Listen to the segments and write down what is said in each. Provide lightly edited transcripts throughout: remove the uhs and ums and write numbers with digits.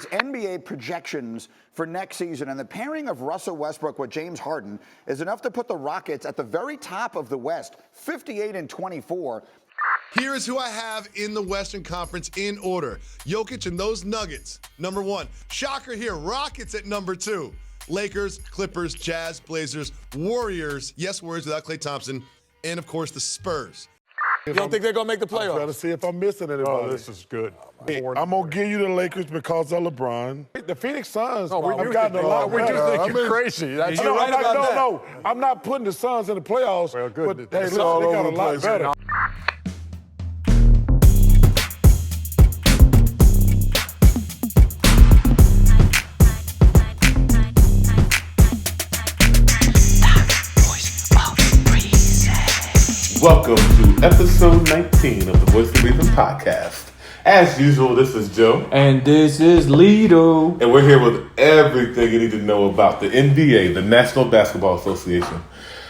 NBA projections for next season, and the pairing of Russell Westbrook with James Harden is enough to put the Rockets at the very top of the West, 58-24. Here is who I have in the Western Conference in order. Jokic and those Nuggets, number 1. Shocker here, Rockets at number 2. Lakers, Clippers, Jazz, Blazers, Warriors, yes, Warriors without Klay Thompson, and, of course, the Spurs. You don't think they're going to make the playoffs? I'm trying to see if I'm missing anybody. Oh, this is good. I'm going to give you the Lakers because of LeBron. The Phoenix Suns have gotten a lot We better. just think you're crazy. You're right about that. No, I'm not putting the Suns in the playoffs. Well, good. But, hey, listen, they got a lot better. Welcome to episode 19 of the Voice of Reason podcast. As usual, this is Joe. And this is Lido. And we're here with everything you need to know about the NBA, the National Basketball Association.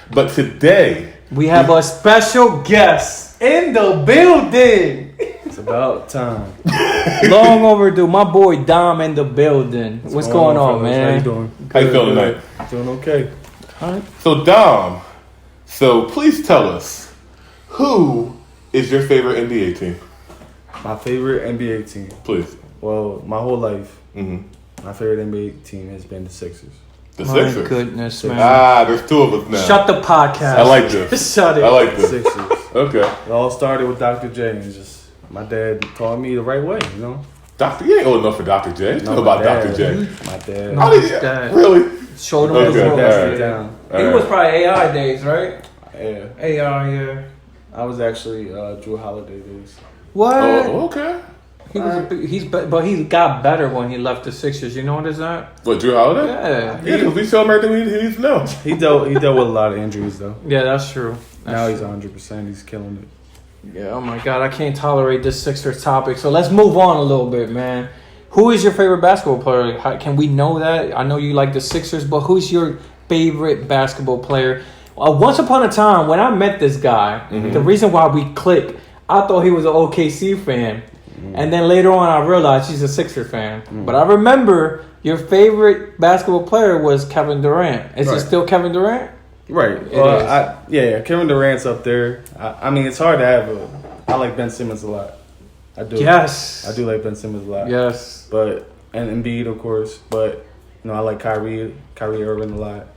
But today, we have a special guest in the building. It's about time. Long overdue. My boy Dom in the building. What's going on, man? How you doing? How you feeling tonight? Doing okay. All right. So Dom, please tell us, who is your favorite NBA team? My favorite NBA team. Please. Well, my whole life, my favorite NBA team has been the Sixers. The My Sixers? goodness, man. There's two of us now. Shut the podcast. I like this. Shut it. I like this. Sixers. Okay. It all started with Dr. J, and just my dad taught me the right way, you know? You ain't old enough for Dr. J. Talk about Dr. J. My dad. No, How did his you, dad. really? Showed him Okay. the ropes. All right. Down. He was probably AI days, right? Yeah. AI, yeah. I was actually Drew Holiday days. What? Oh, okay. But he got better when he left the Sixers. You know what is that? What, Drew Holiday? Yeah. Yeah, because we show him everything he needs to know. He dealt with a lot of injuries, though. Yeah, that's true. Now he's 100%. He's killing it. Yeah, oh my God, I can't tolerate this Sixers topic. So let's move on a little bit, man. Who is your favorite basketball player? Can we know that? I know you like the Sixers, but who's your favorite basketball player? Once upon a time, when I met this guy, the reason why we clicked, I thought he was an OKC fan. And then later on, I realized he's a Sixer fan. But I remember your favorite basketball player was Kevin Durant. Is it still Kevin Durant? Right. Yeah, Kevin Durant's up there. I mean, it's hard to have I like Ben Simmons a lot. I do. Yes. I do like Ben Simmons a lot. Yes. But, and Embiid, of course. But, I like Kyrie Irving a lot.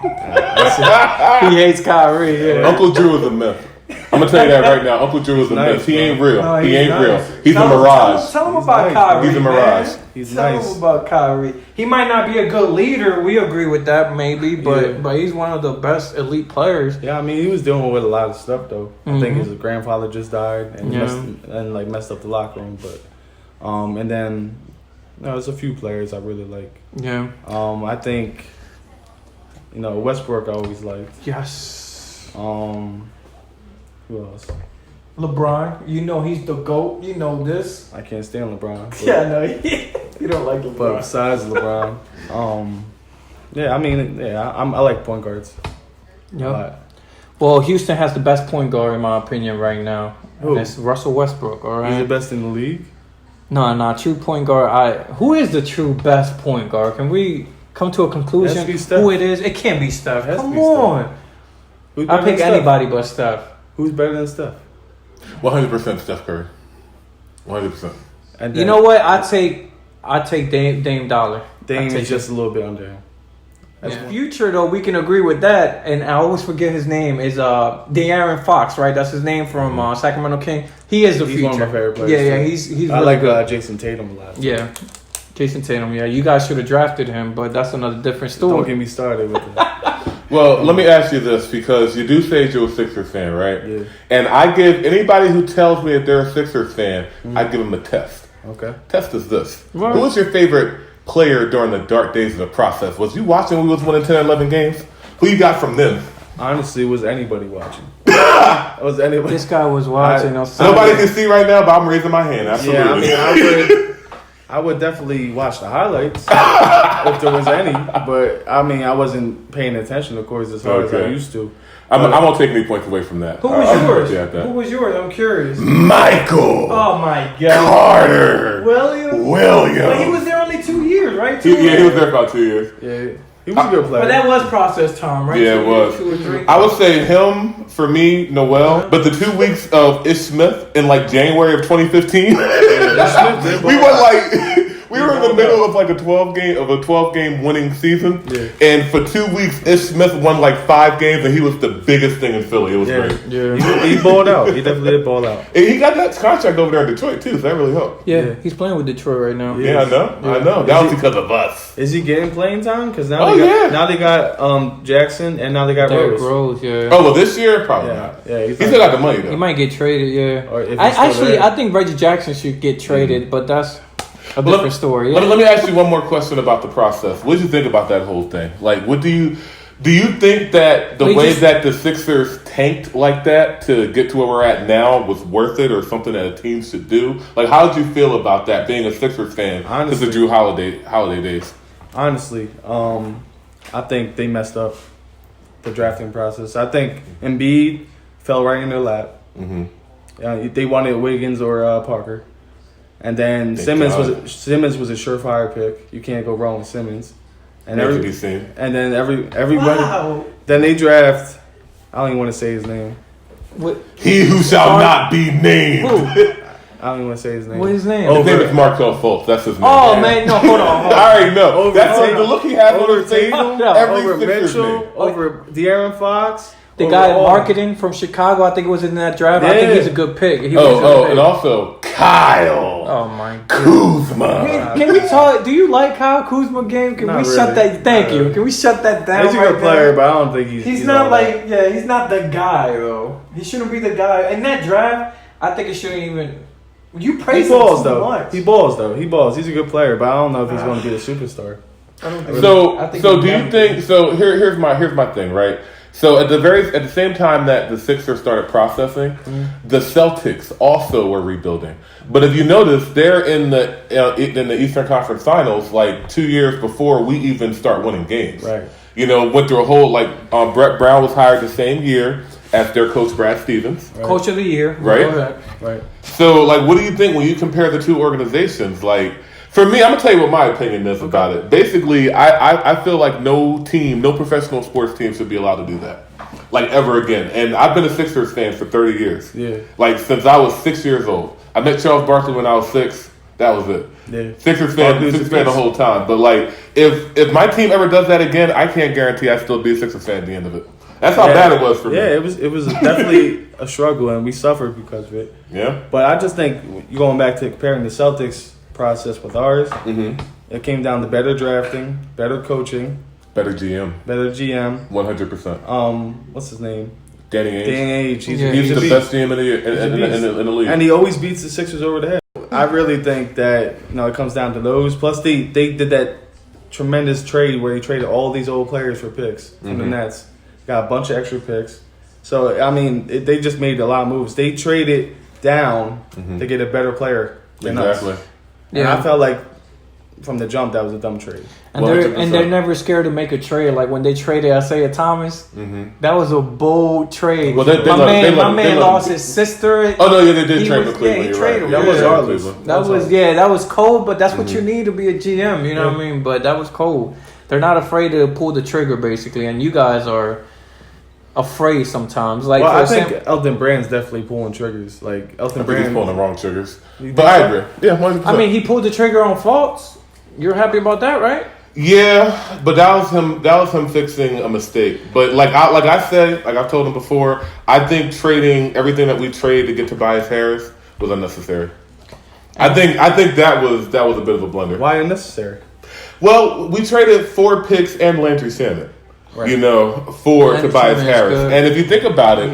He hates Kyrie. Yeah. Uncle Drew is a myth. I'm going to tell you that right now. Uncle Drew is a myth. He ain't real. No, he ain't nice. real. He's a mirage. Tell him about Kyrie. He's a mirage. Man. He's tell nice. him about Kyrie. He might not be a good leader. We agree with that, maybe, but he's one of the best elite players. Yeah, I mean, he was dealing with a lot of stuff though. I think his grandfather just died and messed up the locker room. But and then there's a few players I really like. Yeah. I think Westbrook I always liked. Yes. Who else? LeBron. You know he's the GOAT. You know this. I can't stand LeBron. But, Yeah, no, you don't like LeBron. But besides LeBron, I like point guards. Yep. Well, Houston has the best point guard in my opinion right now. Who? And it's Russell Westbrook. All right. He's the best in the league. No, true point guard. Who is the true best point guard? Can we come to a conclusion? It has to be Steph. Who it is? It can't be Steph. It has to Come be Steph. on. Who's I better pick than Steph? anybody but Steph. Who's better than Steph? 100% Steph Curry. 100%. And You know what? I take Dame Dollar. Dame take is just a little bit under him. Yeah. Future though, we can agree with that. And I always forget his name is De'Aaron Fox, right? That's his name from Sacramento King. He is the He's future. one of my favorite players. Yeah, too. he's. I really like good. Jason Tatum a lot. Yeah, Jason Tatum. Yeah, you guys should have drafted him, but that's another different story. Don't get me started with that. Well, let me ask you this, because you do say you're a Sixers fan, right? Yeah. And I give anybody who tells me that they're a Sixers fan, I give them a test. Okay. Test is this. Right. Who was your favorite player during the dark days of the process? Was you watching when we was winning 10 11 games? Who you got from them? Honestly, was anybody watching? Was anybody? This guy was watching. Nobody can see right now, but I'm raising my hand. Absolutely. Yeah, I mean, I would definitely watch the highlights if there was any. But I mean, I wasn't paying attention, of course, as hard as I used to. I won't take any points away from that. Who was yours? Who was yours? I'm curious. Michael. Oh my God. Carter. William. But he was there only 2 years, right? He was there about 2 years. Yeah. He was a good player. But that was process time, right? Yeah, it was. 2 or 3. I would say him, for me, Noel. But the 2 weeks of Ish Smith in like January of 2015, we were like... We were in the middle of like a 12 game winning season, and for 2 weeks, Ish Smith won like 5 games, and he was the biggest thing in Philly. It was great. Yeah, he balled out. He definitely did ball out. And he got that contract over there in Detroit too, so that really helped. Yeah, he's playing with Detroit right now. Yeah, I know. That was because of us. Is he getting playing time? Because now they got Jackson, and now they got Rose. Yeah. Oh well, this year probably not. Yeah, he still got the money though. He might get traded. Yeah. Or if I think Reggie Jackson should get traded, but that's a different story. Yeah. Let me ask you one more question about the process. What did you think about that whole thing? Like, what do you think that the way that the Sixers tanked like that to get to where we're at now was worth it, or something that a team should do? Like, how did you feel about that, being a Sixers fan since the Drew Holiday days? Honestly, I think they messed up the drafting process. I think Embiid fell right in their lap. Mm-hmm. They wanted Wiggins or Parker. And then Simmons was a surefire pick. You can't go wrong with Simmons. And then everybody. Then they draft. I don't even want to say his name. What? He who shall not be named. Who? I don't even want to say his name. What's his name? His name is Markelle Fultz. That's his name. Oh man, no, hold on. I already know. That's the look he has on his face. Over Mitchell, over De'Aaron Fox. The guy in marketing from Chicago, I think it was in that draft. Yeah. I think he's a good pick. And also Kyle. Oh my God. Kuzma. Can we talk? Do you like Kyle Kuzma game? Can we shut that? Thank you. Can we shut that down? He's a good player, but I don't think he's not like he's not the guy though. He shouldn't be the guy in that draft. I think it shouldn't even. You praise him too much. He balls though. He balls. He's a good player, but I don't know if he's going to be a superstar. I don't think so. Do you think? So here's my thing, right? So at the same time that the Sixers started processing, the Celtics also were rebuilding. But if you notice, they're in the Eastern Conference Finals like 2 years before we even start winning games. Right. Went through a whole Brett Brown was hired the same year as their coach Brad Stevens, Coach of the Year, right? So what do you think when you compare the two organizations? For me, I'm going to tell you what my opinion is about it. Basically, I feel like no professional sports team should be allowed to do that. Ever again. And I've been a Sixers fan for 30 years. Yeah. Since I was 6 years old. I met Charles Barkley when I was 6. That was it. Yeah. Sixers fan the whole time. But, if my team ever does that again, I can't guarantee I'd still be a Sixers fan at the end of it. That's how bad it was for me. Yeah, it was definitely a struggle, and we suffered because of it. Yeah. But I just think, going back to comparing the Celtics process with ours, it came down to better drafting, better coaching, better GM, 100%. What's his name? Danny Ainge. He's the best GM in the league, and he always beats the Sixers over the head. I really think that it comes down to those. Plus, they did that tremendous trade where they traded all these old players for picks from the Nets. Got a bunch of extra picks. So I mean, they just made a lot of moves. They traded down to get a better player than us. Yeah, and I felt like from the jump that was a dumb trade. And they're never scared to make a trade. Like when they traded Isaiah Thomas, that was a bold trade. Well, my man lost his sister. Oh no, they did trade for Cleveland. He traded. That was ours. That was cold, but that's what you need to be a GM. You know what I mean? But that was cold. They're not afraid to pull the trigger, basically, and you guys are afraid sometimes. I think Elton Brand's definitely pulling triggers. Elton Brand, he's pulling the wrong triggers. But I agree. Yeah, 100%. I mean, he pulled the trigger on Fultz. You're happy about that, right? Yeah, but that was him. That was him fixing a mistake. But I've told him before, I think trading everything that we trade to get Tobias Harris was unnecessary. I think that was a bit of a blunder. Why unnecessary? Well, we traded 4 picks and Landry Shamet. Right. For Landry Tobias Harris. Good. And if you think about it,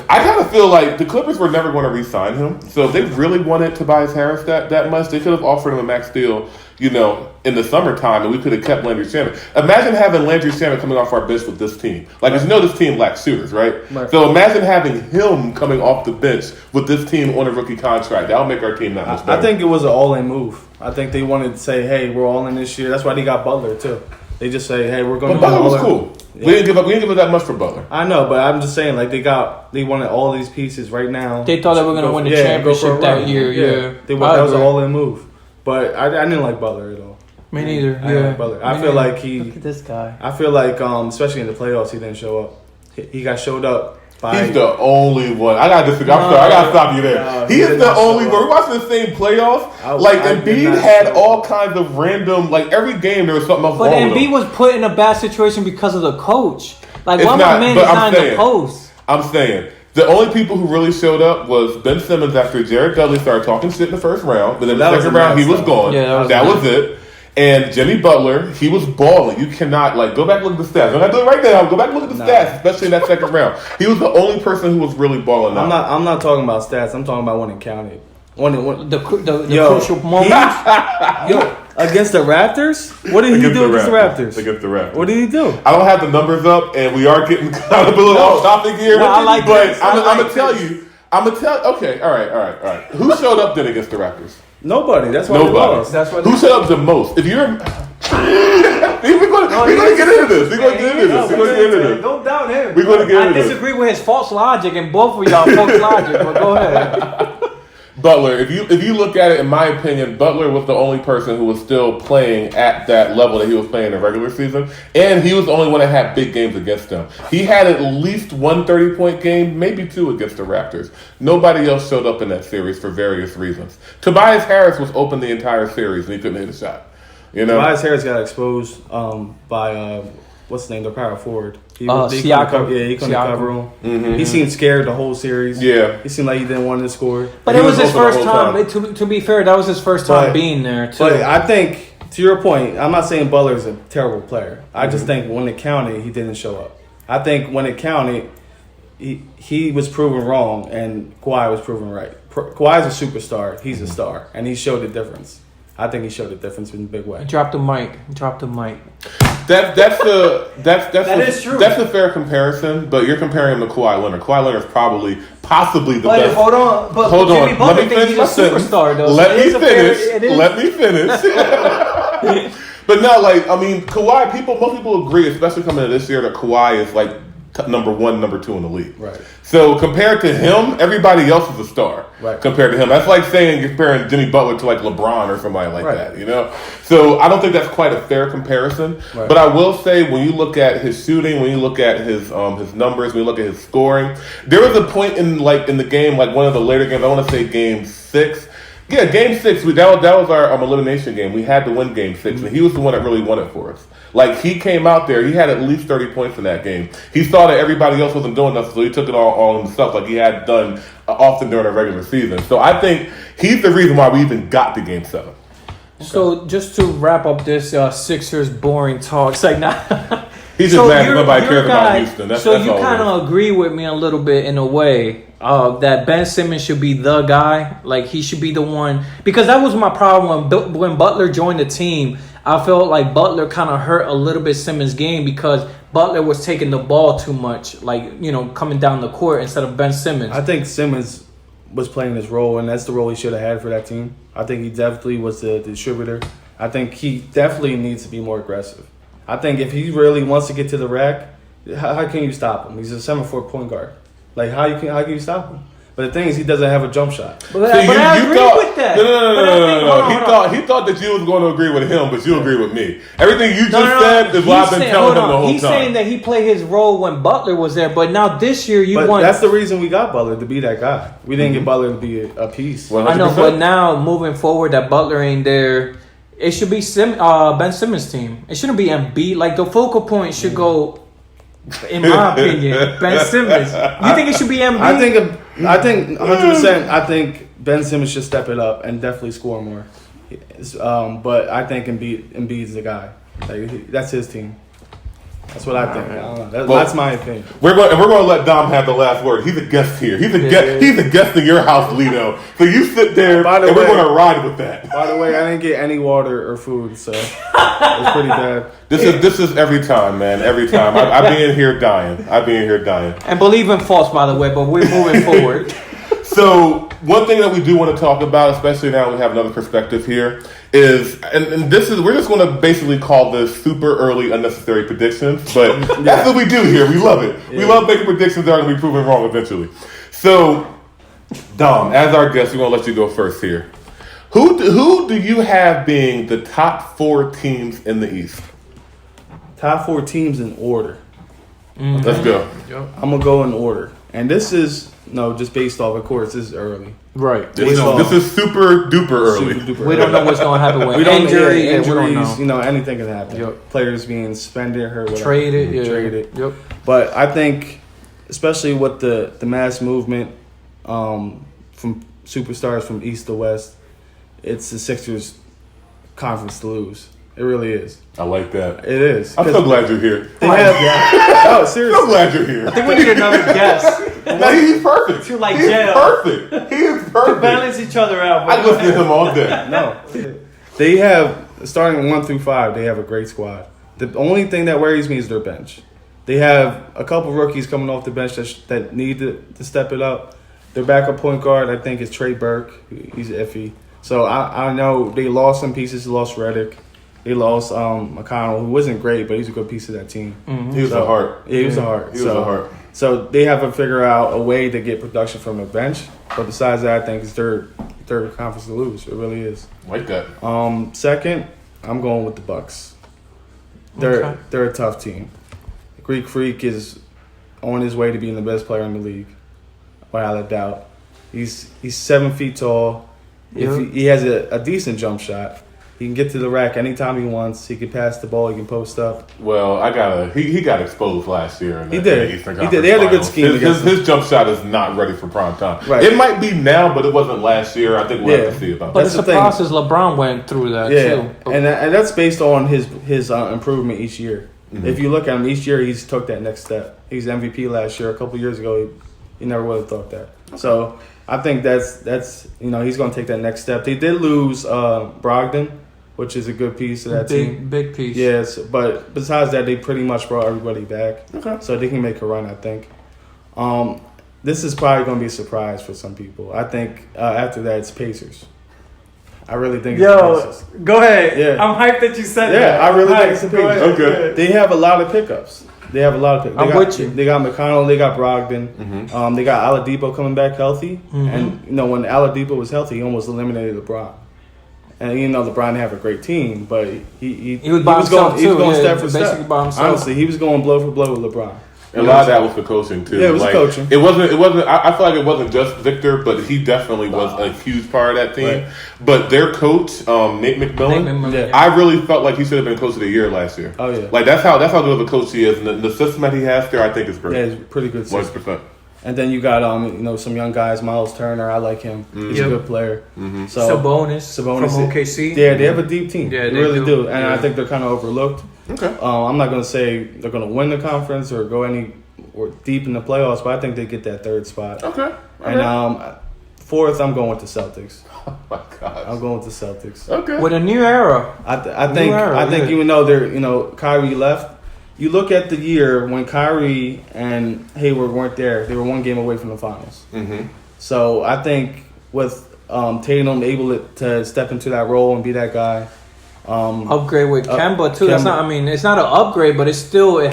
I kind of feel like the Clippers were never going to re-sign him. So if they really wanted Tobias Harris that much, they could have offered him a max deal, in the summertime, and we could have kept Landry Shamet. Imagine having Landry Shamet coming off our bench with this team. As you know, this team lacks shooters, right? So imagine having him coming off the bench with this team on a rookie contract. That'll make our team that much better. I think it was an all-in move. I think they wanted to say, hey, we're all in this year. That's why they got Butler, too. They just say, hey, we're going to But Butler was cool. Yeah. We didn't give up that much for Butler. I know, but I'm just saying, like, they wanted all these pieces right now. They thought they were going to win the championship that year. Yeah. That was an all-in move. But I didn't like Butler at all. Me neither. I didn't like Butler. I feel like Look at this guy. I feel like, especially in the playoffs, he didn't show up. He got showed up. He's the only one. I gotta disagree. I'm sorry. I gotta stop you there. He is the only one. We're watching the same playoffs. Embiid had all kinds of random. Like every game, there was something else wrong with him. But Embiid was put in a bad situation because of the coach. Like one not, man is not in the post. I'm saying the only people who really showed up was Ben Simmons after Jared Dudley started talking shit in the first round, but then the second round he was gone. Yeah, that was it. And Jimmy Butler, he was balling. You cannot, go back and look at the stats. I'm not doing it right now. Go back and look at the stats, especially in that second round. He was the only person who was really balling out. I'm not talking about stats. I'm talking about when it counted. The crucial moment. Against the Raptors? What did he do against the Raptors? Against the Raptors. What did he do? I don't have the numbers up, and we are getting kind of a little off topic here. No, I like but this. I'm going to tell you. Okay, all right. Who showed up then against the Raptors? Nobody. That's why they lost. Who showed up the most? If you're, we're going to get into this. We're going to get into this. Don't doubt him. We're going to get into this. I disagree with his false logic, and both of y'all false logic. But go ahead. Butler, if you look at it, in my opinion, Butler was the only person who was still playing at that level that he was playing in the regular season, and he was the only one that had big games against them. He had at least one 30-point game, maybe two against the Raptors. Nobody else showed up in that series for various reasons. Tobias Harris was open the entire series, and he couldn't hit a shot. Tobias Harris got exposed by what's his name, the power forward. Siakam. He couldn't cover him. Mm-hmm. He seemed scared the whole series. Yeah. He seemed like he didn't want to score. But it was his first time. To be fair, that was his first time being there, too. But I think, to your point, I'm not saying Butler's a terrible player. I just think when it counted, he didn't show up. I think when it counted, he was proven wrong, and Kawhi was proven right. Kawhi's a superstar. He's a star, and he showed the difference. I think he showed the difference in a big way. Drop the mic. That is true. That's a fair comparison, but you're comparing him to Kawhi Leonard. Kawhi Leonard is possibly the best. Hold on. Jimmy Butler thinks he's a superstar, though. Let me finish. But no, Kawhi. Most people agree, especially coming into this year, that Kawhi is number one, number two in the league. Right. So compared to him, everybody else is a star. Right. Compared to him, that's like saying you're comparing Jimmy Butler to LeBron or somebody like that. So I don't think that's quite a fair comparison. Right. But I will say, when you look at his shooting, when you look at his numbers, when you look at his scoring, there was a point in the game, one of the later games. I want to say Game 6. Yeah, Game 6. That was our elimination game. We had to win Game 6, and he was the one that really won it for us. He came out there, he had at least 30 points in that game. He saw that everybody else wasn't doing nothing, so he took it all himself like he had done often during the regular season. So I think he's the reason why we even got to Game 7. Okay. So just to wrap up this Sixers boring talk, it's nah. He's just mad because nobody cares about Houston. That's you all kind of agree with me a little bit in a way that Ben Simmons should be the guy. He should be the one. Because that was my problem when Butler joined the team. I felt like Butler kind of hurt a little bit Simmons' game because Butler was taking the ball too much, coming down the court instead of Ben Simmons. I think Simmons was playing his role, and that's the role he should have had for that team. I think he definitely was the distributor. I think he definitely needs to be more aggressive. I think if he really wants to get to the rack, how can you stop him? He's a 7-foot point guard. How can you stop him? But the thing is, he doesn't have a jump shot. But I agree with that. No. He thought that you was going to agree with him, but you agree with me. Everything you just said is what I've been telling him the whole time. He's saying that he played his role when Butler was there, but now this year that's the reason we got Butler, to be that guy. We didn't get Butler to be a piece. 100%. I know, but now moving forward, that Butler ain't there. It should be Ben Simmons' team. It shouldn't be Embiid. The focal point should go, in my opinion, Ben Simmons. You think it should be Embiid? I think 100%. I think Ben Simmons should step it up and definitely score more. But I think Embiid's the guy. That's his team. That's what I think. I don't know. That's my opinion. We're going to let Dom have the last word. He's a guest here. He's a guest in your house, Lito. So you sit there, and we're going to ride with that. By the way, I didn't get any water or food, so it's pretty bad. This is every time, man. Every time. I be in here dying. And believe in false, by the way, but we're moving forward. So one thing that we do want to talk about, especially now we have another perspective here, is, and this is, we're just going to basically call this super early unnecessary predictions, but that's what we do here. We love it. We love making predictions that are going to be proven wrong eventually. So, Dom, as our guest, we want to let you go first here. Who do you have being the top 4 teams in the East? Top 4 teams in order. Let's go. I'm going to go in order. And this is, just based off, of course, this is early. Right. This is super duper early. We don't know what's going to happen with injuries. Injuries, anything can happen. Yep. Players being suspended, hurt, whatever. Traded. Yep. But I think, especially with the mass movement from superstars from East to West, it's the Sixers' conference to lose. It really is. I like that. It is. I'm so glad you're here. Oh, seriously. I'm so glad you're here. I think we need another guest. No, he's perfect. To like he's jail. Perfect. He is perfect. To balance each other out. I listen to him all day. No. They have, starting 1 through 5, they have a great squad. The only thing that worries me is their bench. They have a couple rookies coming off the bench that need to step it up. Their backup point guard, I think, is Trey Burke. He's iffy. So I know they lost some pieces. They lost Redick. They lost McConnell, who wasn't great, but he's a good piece of that team. Mm-hmm. He was a heart. Yeah, he was a heart. He was a heart. So they have to figure out a way to get production from the bench. But besides that, I think it's their conference to lose. It really is. Like that. Second, I'm going with the Bucks. They're a tough team. Greek Freak is on his way to being the best player in the league, without a doubt. He's 7 feet tall. If he has a decent jump shot, he can get to the rack anytime he wants. He can pass the ball. He can post up. Well, he got exposed last year. He did. Eastern He did. They had a good scheme. His jump shot is not ready for prime time. Right. It might be now, but it wasn't last year. I think we'll have to see about But that. it's a process. LeBron went through that too. And that's based on his improvement each year. Mm-hmm. If you look at him, each year he's took that next step. He's MVP last year. A couple years ago, he never would have thought that. Okay. So I think that's he's going to take that next step. They did lose Brogdon, which is a good piece of that team. Big piece. Yes, but besides that, they pretty much brought everybody back. Okay. So they can make a run, I think. This is probably going to be a surprise for some people. I think after that, it's Pacers. I really think it's the Pacers. Go ahead. Yeah. I'm hyped that you said that. Yeah, I really think it's the Pacers. Okay. They have a lot of pickups. I'm with you. They got McConnell. They got Brogdon. Mm-hmm. They got Oladipo coming back healthy. Mm-hmm. And when Oladipo was healthy, he almost eliminated LeBron. And LeBron didn't have a great team, but he was going step for step. By himself. Honestly, he was going blow for blow with LeBron. And a lot of that was the coaching too. Yeah, it was coaching. It wasn't. I feel like it wasn't just Victor, but he definitely was a huge part of that team. Right. But their coach, Nate McMillan, I really felt like he should have been coach of the year last year. Oh yeah, like that's how good of a coach he is, and the system that he has there, I think is great. Yeah, it's pretty good. 100%. And then you got some young guys, Miles Turner. I like him. Mm-hmm. He's a good player. Mm-hmm. So Sabonis from OKC. Yeah, they have a deep team. Yeah, they really do. And yeah. I think they're kind of overlooked. Okay. I'm not going to say they're going to win the conference or go deep in the playoffs, but I think they get that third spot. Okay. And fourth, I'm going with the Celtics. Oh my God. I'm going with the Celtics. Okay. With a new era. I think even though they're Kyrie left, you look at the year when Kyrie and Hayward weren't there, they were one game away from the finals. Mm-hmm. So I think with Tatum able to step into that role and be that guy. Upgrade with Kemba too. That's not. I mean, it's not an upgrade, but it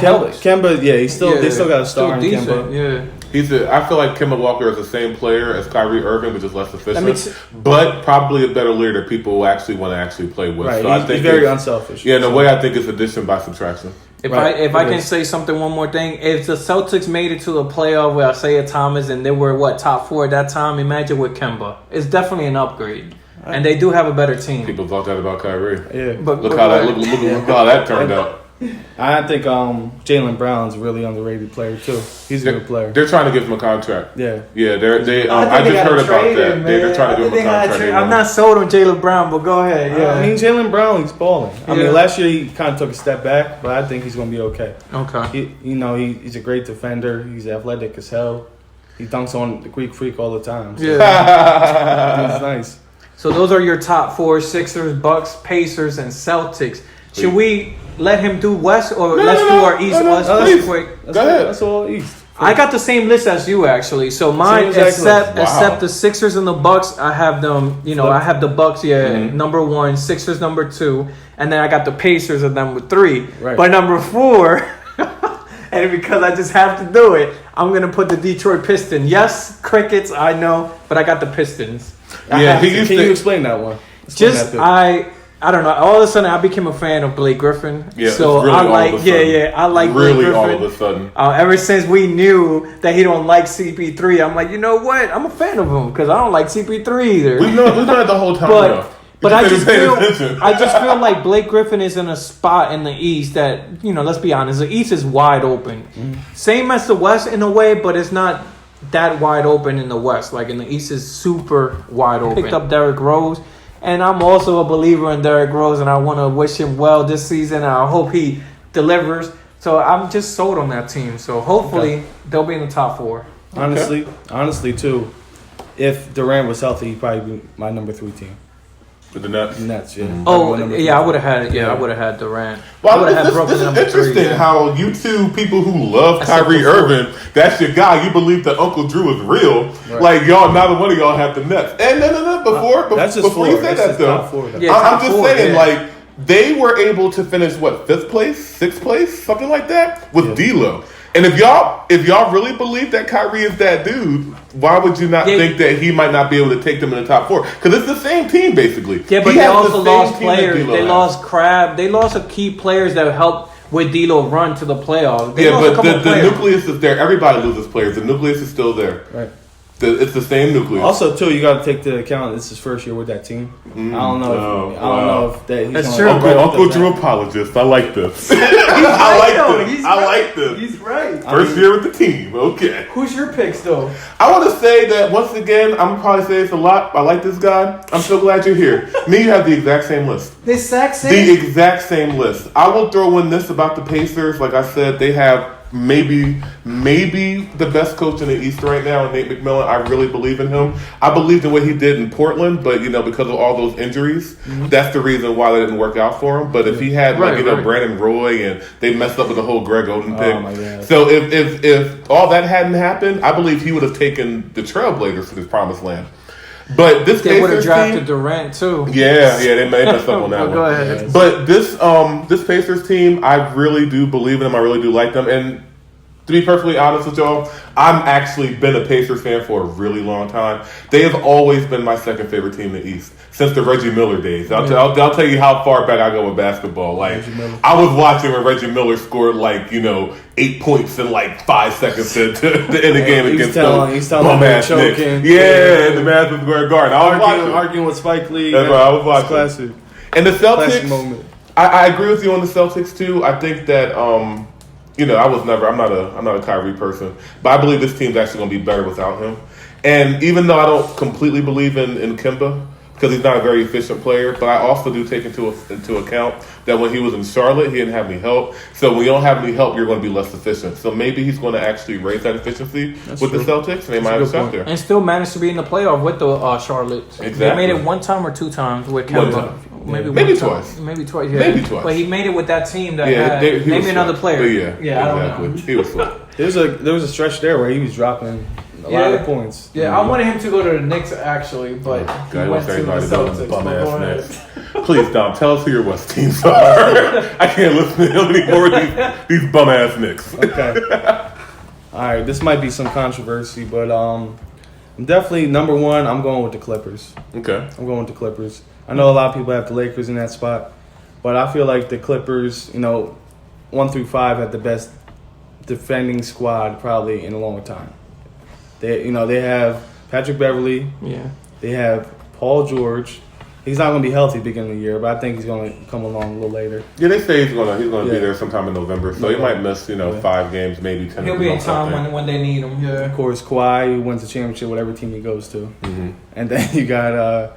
helps. Kemba, yeah, they still got a star in Kemba. Yeah. I feel like Kemba Walker is the same player as Kyrie Irving, but just less efficient. But probably a better leader that people actually want to actually play with. Right, so I think he's very unselfish. Yeah, in a way, I think it's addition by subtraction. If I can say something, one more thing, if the Celtics made it to the playoff with Isaiah Thomas and they were top 4 at that time, imagine with Kemba. It's definitely an upgrade. And they do have a better team. People thought that about Kyrie. Yeah, but look how that turned out. I think Jaylen Brown's a really underrated player too. He's a good player. They're trying to give him a contract. Yeah. I just heard about that. They're trying to give him a contract. I'm not sold on Jaylen Brown, but go ahead. Yeah. I mean, Jaylen Brown, he's balling. I mean, last year he kind of took a step back, but I think he's going to be okay. Okay. He's a great defender. He's athletic as hell. He dunks on the Greek Freak all the time. So. Yeah. It's nice. So those are your top 4: Sixers, Bucks, Pacers, and Celtics. Should we let him do West, or let's do our East? Quick. Go ahead. That's all East. I got the same list as you actually. So mine, except the Sixers and the Bucks, I have them. I have the Bucks. Number 1, Sixers number 2, and then I got the Pacers at number 3. Right. But number 4, and because I just have to do it, I'm gonna put the Detroit Pistons. Yes, crickets, I know, but I got the Pistons. Can you explain that one? I don't know. All of a sudden, I became a fan of Blake Griffin. Yeah, so really I like really Blake Griffin. all of a sudden. Ever since we knew that he don't like CP3, I'm like, you know what? I'm a fan of him because I don't like CP3 either. We've known it the whole time. But I just feel like Blake Griffin is in a spot in the East that, let's be honest, the East is wide open. Same as the West in a way, but it's not that wide open in the West. Like in the East is super wide open. Picked up Derrick Rose. And I'm also a believer in Derrick Rose, and I want to wish him well this season. I hope he delivers. So I'm just sold on that team. So hopefully they'll be in the top 4. Honestly, too, if Durant was healthy, he'd probably be my number 3 team. With the Nets? Nets, yeah. I would have had. I would have had Durant. Well, this is interesting how you two people who love Kyrie Irving, that's your guy. You believe that Uncle Drew is real. Right. Like y'all, neither one of y'all have the Nets. And no. Before you say that though, I'm just saying like they were able to finish 5th place, 6th place, something like that with D'Lo. And if y'all really believe that Kyrie is that dude, why would you not think that he might not be able to take them in the top 4? Because it's the same team basically. Yeah, but they also lost players. They lost Crab. They lost a key players that helped with D'Lo run to the playoffs. But the nucleus is there. Everybody loses players. The nucleus is still there. Right. It's the same nucleus. Also, too, you got to take into account this is his first year with that team. I don't know if that. That's true. Uncle Drew apologist. I like this. I like this. He's right. First year with the team. Okay. Who's your picks though? I want to say that once again, I'm gonna probably say this a lot. I like this guy. I'm so glad you're here. Me, you have the exact same list. The exact same list. I will throw in this about the Pacers. Like I said, they have maybe the best coach in the East right now, Nate McMillan. I really believe in him. I believed in what he did in Portland, but because of all those injuries, that's the reason why they didn't work out for him. But if he had Brandon Roy and they messed up with the whole Greg Oden pick, so if all that hadn't happened, I believe he would have taken the Trailblazers to this promised land. But this they would have drafted Durant too. Yeah, they messed up on that one. Go ahead. But this Pacers team, I really do believe in them. I really do like them. And to be perfectly honest with y'all, I've actually been a Pacers fan for a really long time. They have always been my second favorite team in the East since the Reggie Miller days. I'll tell you how far back I go with basketball. Like I was watching when Reggie Miller scored 8 points in 5 seconds to end the game against those bum ass Knicks. Yeah, the Madison Square Garden. I was arguing with Spike Lee. That's right. I was watching. Classic. And the Celtics. Classic moment. I agree with you on the Celtics too. I think that I'm not a Kyrie person, but I believe this team's actually going to be better without him. And even though I don't completely believe in Kemba, because he's not a very efficient player, but I also do take into account that when he was in Charlotte, he didn't have any help. So when you don't have any help, you're going to be less efficient. So maybe he's going to actually raise that efficiency the Celtics, and they might have a shot there. And still managed to be in the playoff with the Charlotte. Exactly. They made it 1 time or 2 times with Kemba. Maybe twice. Maybe twice. Yeah. Maybe twice. But he made it with that team that had maybe another player. Yeah, I don't know. He was slow. There was a stretch there where he was dropping a lot of points. Yeah, I wanted him to go to the Knicks actually, but he went to the Celtics. Please, Dom, tell us who your West teams are. I can't listen to any more of these bum ass Knicks. Okay. All right, this might be some controversy, but I'm definitely number 1. I'm going with the Clippers. Okay. I'm going with the Clippers. I know a lot of people have the Lakers in that spot, but I feel like the Clippers, 1 through 5, have the best defending squad probably in a long time. They have Patrick Beverly. Yeah. They have Paul George. He's not going to be healthy beginning of the year, but I think he's going to come along a little later. Yeah, they say he's going to be there sometime in November, so he might miss 5 games, maybe 10. He'll be in time when they need him. Yeah. Of course, Kawhi, who wins the championship whatever team he goes to, and then you got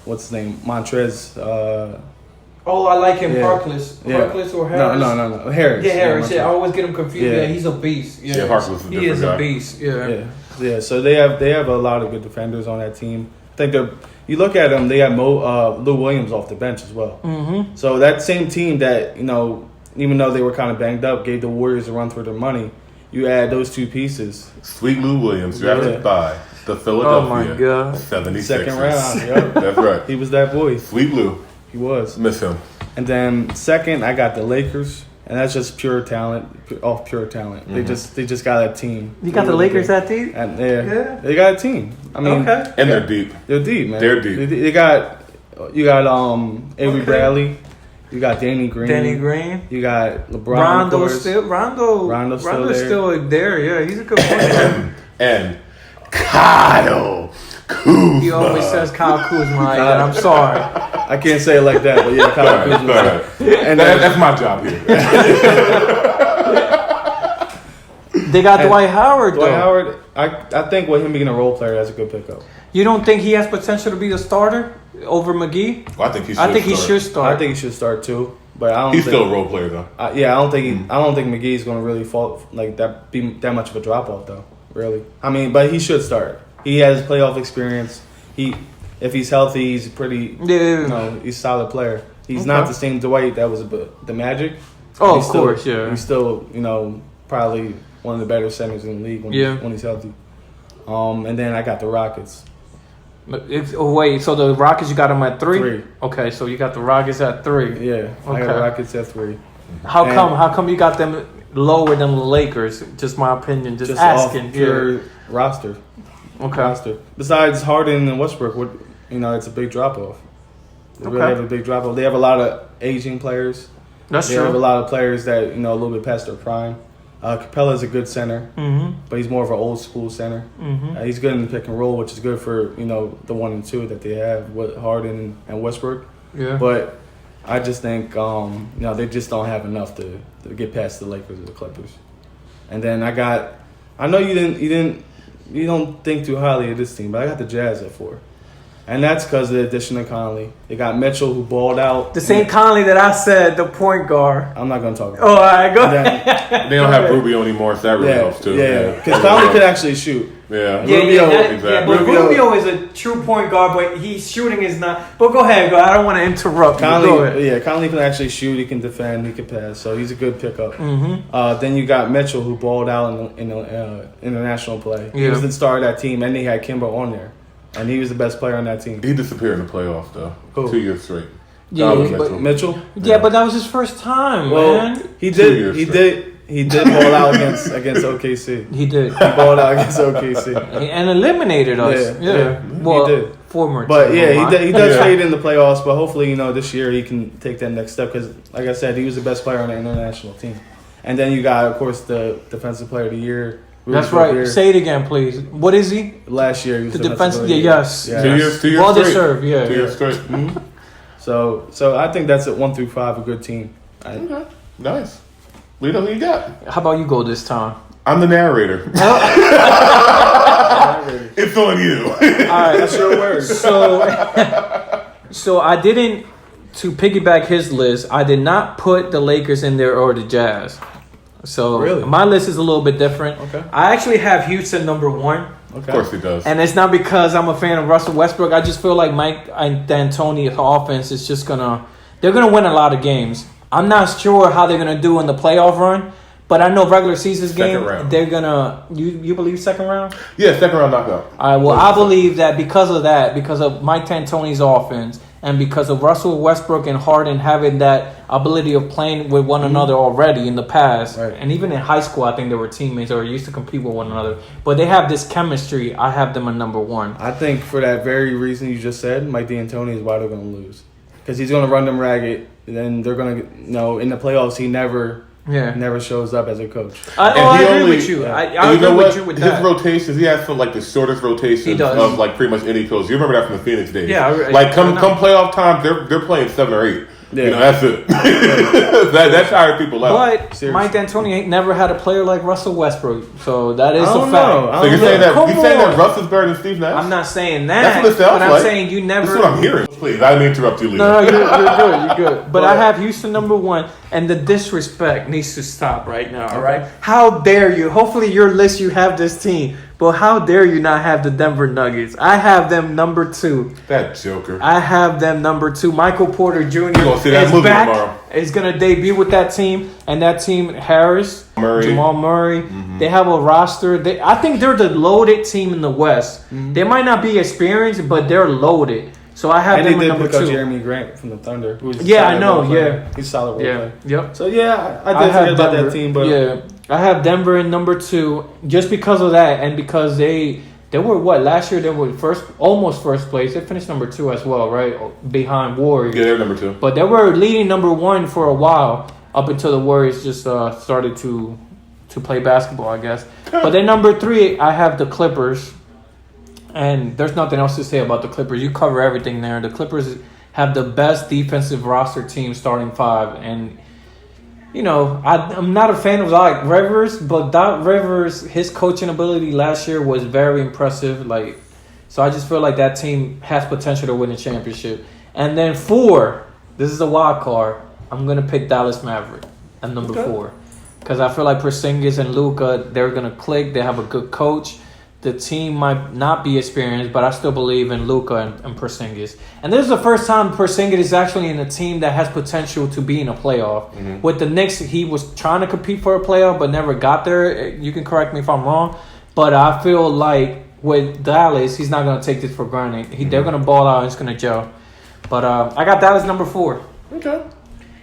what's his name, Montrez. Oh, I like him. Harkless or Harris? No. Harris. Yeah, Harris. I always get him confused. Yeah, he's a beast. Yeah, Harkless is a different guy. He is a beast. Yeah. So they have a lot of good defenders on that team. I think you look at them, they have Lou Williams off the bench as well. Mm-hmm. So that same team that even though they were kind of banged up, gave the Warriors a run for their money. you add those two pieces. Sweet Lou Williams, drafted by the Philadelphia 76ers. Second round. Yep. That's right. He was that boy. Sweet Lou. He was. Miss him. And then second, I got the Lakers, and that's just pure talent, off pure talent. They just got a team. You got the Lakers that team? And they got a team. I mean, and they're deep. They're deep, man. They're deep. You got Avery Bradley. You got Danny Green. You got LeBron. Rondo's still there. Yeah, he's a good player. And Kyle Kuzma. He always says Kyle Kuzma. I'm sorry. I can't say it like that, but yeah, Kyle Kuzma. And that's my job here. They got Dwight Howard, though. Dwight Howard, I think with him being a role player, that's a good pickup. You don't think he has potential to be the starter over McGee? Well, I think he should start. I think he should start too, but I don't. He's still a role player though. I don't think McGee's going to really fall like that. Be that much of a drop off though. Really, I mean, but he should start. He has playoff experience. If he's healthy, he's pretty. Yeah. He's a solid player. He's not the same Dwight that was the Magic. Oh, of course, yeah. He's still probably one of the better centers in the league when he's healthy. And then I got the Rockets. So the Rockets, you got them at 3? 3. Okay, so you got the Rockets at 3. Yeah, okay. I got the Rockets at 3. How come you got them lower than the Lakers? Just my opinion. Just asking. Off pure roster. Okay. Roster. Besides Harden and Westbrook, it's a big drop off. They really have a big drop off. They have a lot of aging players. That's true. They have a lot of players that a little bit past their prime. Capella's a good center, but he's more of an old school center. He's good in the pick and roll, which is good for the 1 and 2 that they have with Harden and Westbrook. Yeah. But I just think they just don't have enough to get past the Lakers or the Clippers. And then I know you don't think too highly of this team, but I got the Jazz at 4. And that's because of the addition of Conley. They got Mitchell, who balled out. The same Conley that I said, the point guard. I'm not going to talk about all right, go ahead. They don't have Rubio anymore, so that really helps too. Yeah, because Conley could actually shoot. Yeah. But Rubio is a true point guard, but his shooting is not. But go ahead. I don't want to interrupt you. Conley can actually shoot. He can defend. He can pass. So he's a good pickup. Then you got Mitchell, who balled out in the international play. He was the star of that team, and they had Kimba on there. And he was the best player on that team. He disappeared in the playoffs, though. Cool. 2 years straight. Yeah, Mitchell? Yeah, but that was his first time, man. He did ball out against OKC. He did. He balled out against OKC. And eliminated us. Yeah. Well, he did. Former but team. He does fade in the playoffs, but hopefully, this year he can take that next step because, like I said, he was the best player on the international team. And then you got, of course, the Defensive Player of the Year. That's right. Year. Say it again, please. What is he? Last year, he was the defensive. Yes. 2 years. 2 years well straight. deserved. Yeah. 2 years straight. So I think that's at 1 through 5 a good team. Okay. Nice. Lito, who you got? How about you go this time? I'm the narrator. It's on you. All right, that's your word. So I didn't. To piggyback his list, I did not put the Lakers in there or the Jazz. So really? My list is a little bit different. Okay. I actually have Houston number 1. Okay. Of course he does. And it's not because I'm a fan of Russell Westbrook. I just feel like Mike and D'Antoni's offense is just they're gonna win a lot of games. I'm not sure how they're gonna do in the playoff run, but I know regular season game they're gonna. You believe second round? Yeah, second round knockout. All right. Well, I believe that because of Mike D'Antoni's offense. And because of Russell Westbrook and Harden having that ability of playing with one another already in the past, and even in high school, I think they were teammates or used to compete with one another. But they have this chemistry. I have them at number 1. I think for that very reason you just said, Mike D'Antoni is why they're going to lose. Because he's going to run them ragged. And then they're going to, in the playoffs, he never shows up as a coach. I agree with you. I agree with you with that. His rotations, he has the shortest rotations of pretty much any coach. You remember that from the Phoenix days? Yeah. Come playoff time, they're playing 7 or 8. Yeah. That's it. That's how people out. But seriously. Mike D'Antoni ain't never had a player like Russell Westbrook, so that is a fact. So you're saying that Russ is better than Steve Nash? I'm not saying that. That's what it sounds but like. I'm saying you never. That's what I'm hearing. Please, I didn't interrupt you, Leo. No, you're good. But I have Houston number 1, and the disrespect needs to stop right now. All right? How dare you? Hopefully, your list you have this team. But how dare you not have the Denver Nuggets? I have them number 2. That joker. I have them number 2. Michael Porter Jr. gonna see that is movie back. tomorrow. Is going to debut with that team. And that team, Harris, Jamal Murray, they have a roster. I think they're the loaded team in the West. They might not be experienced, but they're loaded. So I have them at number 2. pick up Jeremy Grant from the Thunder. I know. Yeah. He's a solid role player. Yep. So, I did forget about that team. But I have Denver in number 2 just because of that, and because they were last year they were almost first place. They finished number 2 as well, right, behind Warriors. Yeah, they're number 2. But they were leading number 1 for a while up until the Warriors just started to play basketball, I guess. But then number 3, I have the Clippers, and there's nothing else to say about the Clippers. You cover everything there. The Clippers have the best defensive roster team, starting 5, and. I'm not a fan of Doc Rivers, but Doc Rivers, his coaching ability last year was very impressive. So I just feel like that team has potential to win a championship. And then 4, this is a wild card. I'm gonna pick Dallas Maverick at number 4 because I feel like Porzingis and Luka, they're gonna click. They have a good coach. The team might not be experienced, but I still believe in Luka and Porzingis. And this is the first time Porzingis is actually in a team that has potential to be in a playoff. With the Knicks, he was trying to compete for a playoff, but never got there. You can correct me if I'm wrong. But I feel like with Dallas, he's not going to take this for granted. They're going to ball out and it's going to gel. But I got Dallas number 4. Okay.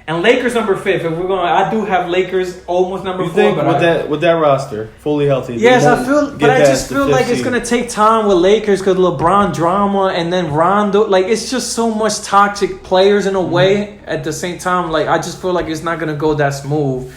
And Lakers number 5. If we're going, I do have Lakers almost number 4. Think but with that roster fully healthy? Yes, I just feel like it's gonna take time with Lakers because LeBron drama and then Rondo. Like it's just so much toxic players in a way. At the same time, like I just feel like it's not gonna go that smooth.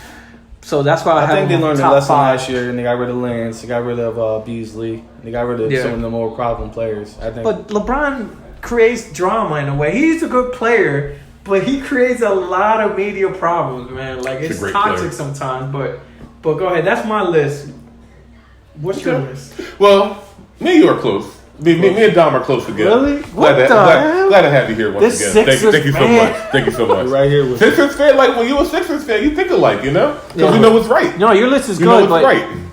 So that's why I think they learned a lesson 5. last year, and they got rid of Lance, they got rid of Beasley, and they got rid of some of the more problem players. I think. But LeBron creates drama in a way. He's a good player. But he creates a lot of media problems, man. Like it's toxic player sometimes. But go ahead. That's my list. What's your list? Well, me and you are close. Me and Dom are close again. Really? Glad to have you here once again. Thank you so much. Thank you so much. Right here with Sixers fan. Like when you a Sixers fan, you think alike, because we know what's right. No, your list is good, but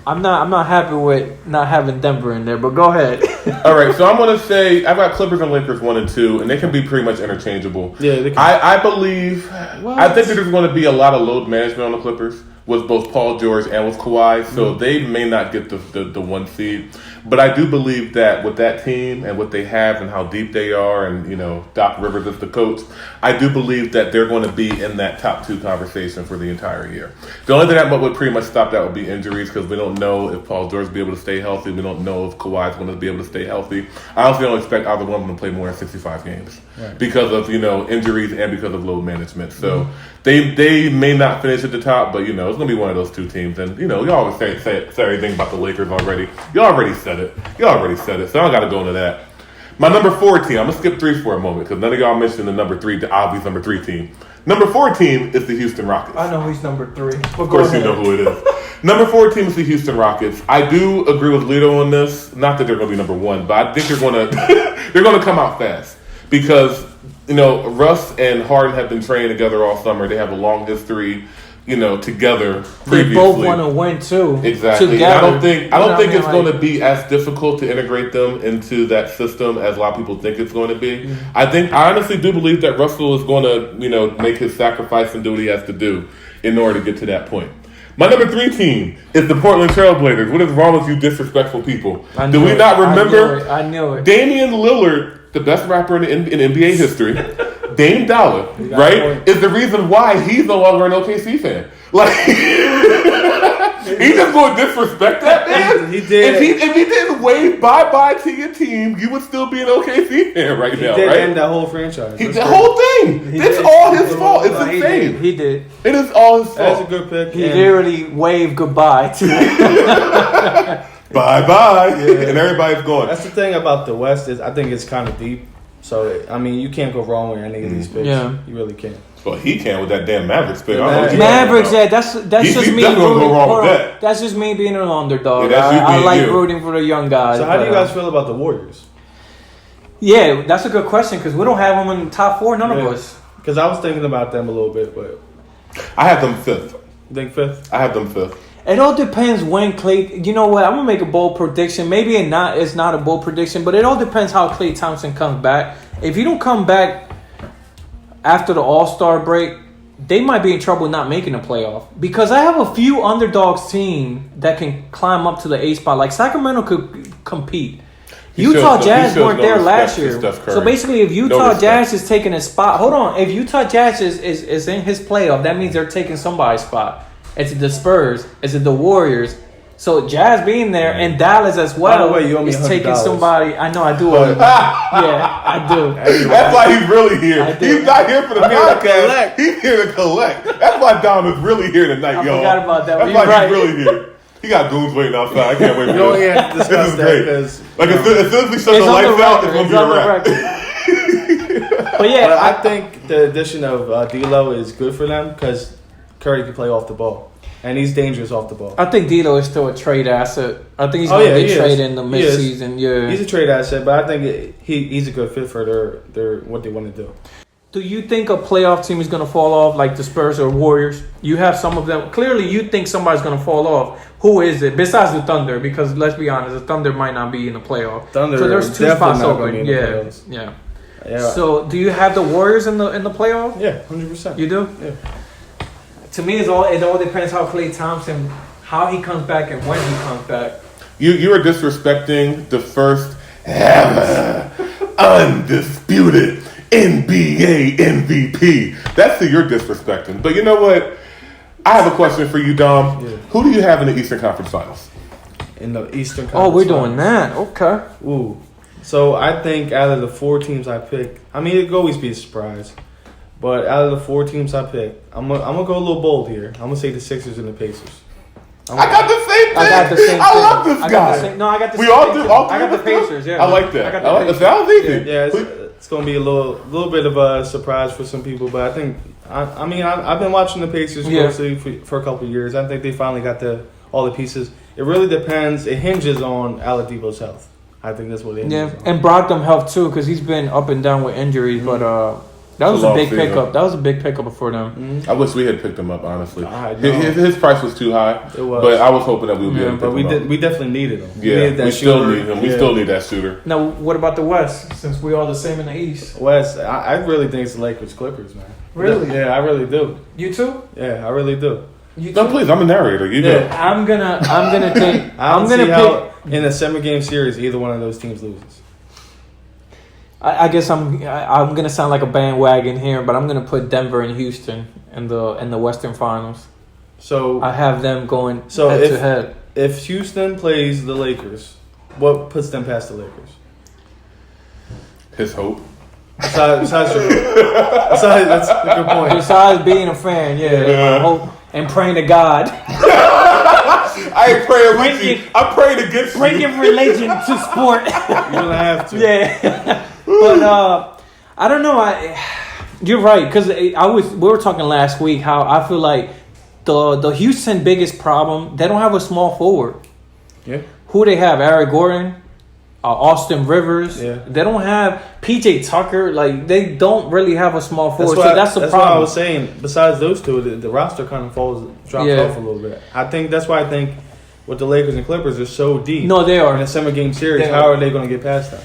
I'm not happy with not having Denver in there. But go ahead. All right, so I'm gonna say I've got Clippers and Lakers 1 and 2, and they can be pretty much interchangeable. Yeah, they can. I believe. I think that there's going to be a lot of load management on the Clippers with both Paul George and with Kawhi, so they may not get the 1 seed. But I do believe that with that team and what they have and how deep they are, and Doc Rivers is the coach, I do believe that they're going to be in that top 2 conversation for the entire year. The only thing that would pretty much stop that would be injuries, because we don't know if Paul George will be able to stay healthy. We don't know if Kawhi is going to be able to stay healthy. I honestly don't expect either one of them to play more than 65 games because of injuries and because of load management. So they may not finish at the top, but it's going to be one of those 2 teams. And you always say everything about the Lakers already. You already said it. So I don't got to go into that. My number 4 team, I'm going to skip 3 for a moment because none of y'all mentioned the number 3, the obvious number 3 team. Number 4 team is the Houston Rockets. I know who's number 3. Of course you know who it is. Number 4 team is the Houston Rockets. I do agree with Lito on this. Not that they're going to be number 1, but I think they're going to come out fast because Russ and Harden have been training together all summer. They have a long history. Together previously. They both want to win too. Exactly. Together. I don't think it's going to be as difficult to integrate them into that system as a lot of people think it's going to be. Mm-hmm. I honestly do believe that Russell is going to, make his sacrifice and do what he has to do in order to get to that point. My number 3 team is the Portland Trailblazers. What is wrong with you disrespectful people? Do we not remember? I knew it. Damian Lillard, the best rapper in NBA history, Dame Dollar, right, is the reason why he's no longer an OKC fan. Like, he just going to disrespect that man? He did. If he didn't wave bye-bye to your team, you would still be an OKC fan right now, right? He did end that whole franchise. The whole thing. It's all his fault. It's insane. He did. It is all his fault. That's a good pick. He literally waved goodbye to bye-bye. Yeah. And everybody's going. That's the thing about the West is I think it's kind of deep. So, I mean, you can't go wrong with any of these picks. Yeah. You really can't. Well, he can with that damn Mavericks pick. Mavericks, that's just me. Go wrong with that. That's just me being an underdog. Yeah, I like rooting for the young guys. So how do you guys feel about the Warriors? Yeah, that's a good question because we don't have them in the top 4, none of us. Because I was thinking about them a little bit, but... I have them 5th. You think 5th? I have them 5th. It all depends when Klay. You know what? I'm gonna make a bold prediction. Maybe it's not a bold prediction, but it all depends how Klay Thompson comes back. If you don't come back after the All-Star break, they might be in trouble not making the playoff. Because I have a few underdogs team that can climb up to the 8 spot. Like Sacramento could compete. Utah Jazz weren't there last year. So basically, if Utah Jazz is taking a spot, hold on. If Utah Jazz is in his playoff, that means they're taking somebody's spot. Is it the Spurs? Is it the Warriors? So Jazz being there and Dallas as well. By the way, you owe me is $100. taking somebody. I know I do. Yeah, I do. That's why he's really here. He's not here for the collect. He's here to collect. That's why Dom is really here tonight, I y'all. forgot about that. That's why he's really here. He got goons waiting outside. I can't wait for We only this. have to discuss that because Like as soon as we shut the lights out, it's gonna be a wrap. But yeah, I think the addition of D'Lo is good for them because Curry can play off the ball, and he's dangerous off the ball. I think D'Lo is still a trade asset. I think he's going to get traded in the midseason. Yeah, he's a trade asset, but I think he's a good fit for their what they want to do. Do you think a playoff team is going to fall off like the Spurs or Warriors? You have some of them. Clearly, you think somebody's going to fall off. Who is it? Besides the Thunder, because let's be honest, the Thunder might not be in the playoff. Thunder, so there's 2 spots open. Yeah. So do you have the Warriors in the playoff? Yeah, 100%. You do? Yeah. To me, it all depends how Klay Thompson, how he comes back and when he comes back. You are disrespecting the first ever undisputed NBA MVP. That's who you're disrespecting. But you know what? I have a question for you, Dom. Yeah. Who do you have in the Eastern Conference Finals? In the Eastern Conference. Oh, we're doing that. Okay. Ooh. So I think out of the 4 teams I pick, I mean, it could always be a surprise. But out of the 4 teams I pick, I'm gonna go a little bold here. I'm gonna say the Sixers and the Pacers. I got the same thing. I got the same thing. I love this guy. I got the We same all thing. do. All I got the Pacers. Yeah. I like that. I got the That Pacers. sounds easy. Yeah, it's gonna be a little bit of a surprise for some people, but I think I've been watching the Pacers closely for a couple of years. I think they finally got all the pieces. It really depends. It hinges on Oladipo's health. I think that's what it hinges on. And Brogdon helped too because he's been up and down with injuries, but that was a big pickup. That was a big pickup for them. I wish we had picked him up, honestly. I know. His price was too high, It was. but I was hoping that we would be able to pick him up. We definitely needed him. Yeah, we still need him. We still need that shooter. Now, what about the West? Since we all the same in the East. West, I really think it's the Lakers Clippers, man. Really? Yeah, I really do. You too? Yeah, I really do. You No, too? please, I'm a narrator. You go. I'm gonna think. I'm gonna pick in a 7-game series. Either one of those teams loses. I guess I'm gonna sound like a bandwagon here, but I'm gonna put Denver and Houston in the Western Finals. So I have them going head to head. If Houston plays the Lakers, what puts them past the Lakers? His hope. Besides that's a good point. Besides being a fan, hope and praying to God. I ain't praying with you. I'm praying against you. Bringing religion to sport. You're gonna have to. Yeah, but I don't know. You're right because we were talking last week how I feel like the Houston biggest problem, they don't have a small forward. Yeah. Who they have? Eric Gordon, Austin Rivers. Yeah. They don't have PJ Tucker. Like they don't really have a small forward. That's the problem. That's why I was saying. Besides those two, the roster kind of drops off a little bit. I think that's why I think with the Lakers and Clippers, they're so deep. No, they are in a 7-game series. How are they going to get past that?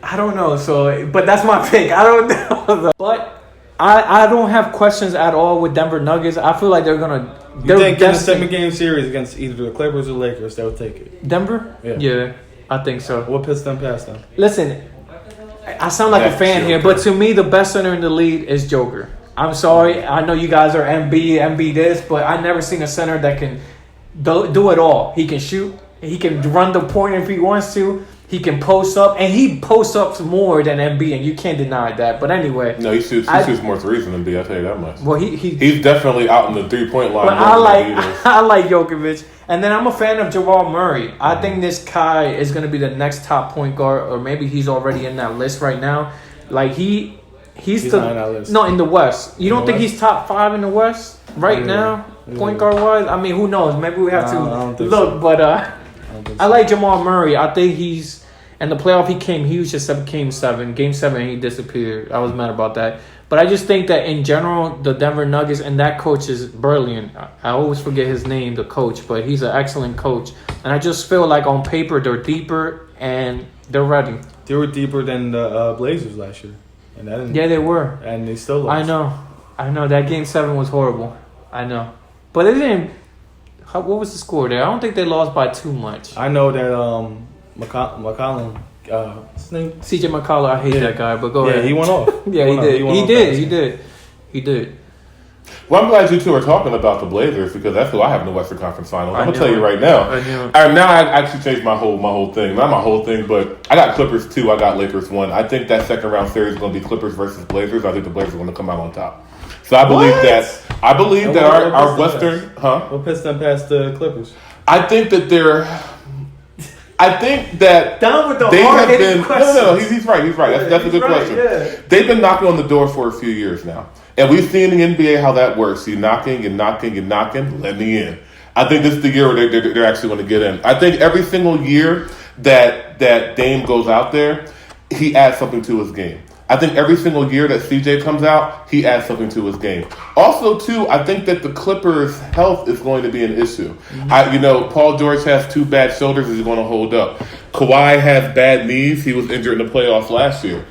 I don't know. So, but that's my pick. I don't know. But I don't have questions at all with Denver Nuggets. I feel like they're gonna. You think in a 7-game series against either the Clippers or Lakers, they'll take it? Denver? Yeah, I think so. What puts them past them? Listen, I sound like a fan here, but to me, the best center in the league is Joker. I'm sorry. I know you guys are MB this, but I've never seen a center that can do it all. He can shoot. He can run the point if he wants to. He can post up, and he posts up more than MB, and you can't deny that. But anyway, No, he shoots more threes than MB. I'll tell you that much. Well, he's definitely out in the 3-point line. But I like Jokic, and then I'm a fan of Jamal Murray. I think this guy is going to be the next top point guard, or maybe he's already in that list right now. Like he's not in that list. No, in the West. You don't think he's top 5 in the West right now, point guard wise? I mean, who knows? Maybe we have to look. So. But I like Jamal Murray. I think he's in the playoff. He came huge at Game 7. Game 7, he disappeared. I was mad about that. But I just think that in general, the Denver Nuggets and that coach is brilliant. I always forget his name, the coach, but he's an excellent coach. And I just feel like on paper they're deeper and they're ready. They were deeper than the Blazers last year, and that didn't, Yeah, they were. and they still lost. I know. That Game 7 was horrible. I know. But it didn't... What was the score there? I don't think they lost by too much. I know that McCollum, what's his name? CJ McCollum, I hate that guy, but go ahead. Yeah, he went off. Yeah, he did. He did. Well, I'm glad you two are talking about the Blazers because that's who I have in the Western Conference Finals. I'm gonna tell you right now. I knew it. And now I actually changed my whole thing. Not my whole thing, but I got Clippers 2. I got Lakers 1. I think that second round series is going to be Clippers versus Blazers. I think the Blazers are going to come out on top. So I believe that our Western, What pissed them past the Clippers? I think that Down with the they have hard-hitting been. questions. No, he's right. That's a good question. Yeah. They've been knocking on the door for a few years now. And we've seen in the NBA how that works. You knocking, let me in. I think this is the year where they're actually going to get in. I think every single year that Dame goes out there, he adds something to his game. I think every single year that CJ comes out, he adds something to his game. Also, too, I think that the Clippers' health is going to be an issue. Paul George has 2 bad shoulders. Is he going to hold up? Kawhi has bad knees. He was injured in the playoffs last year.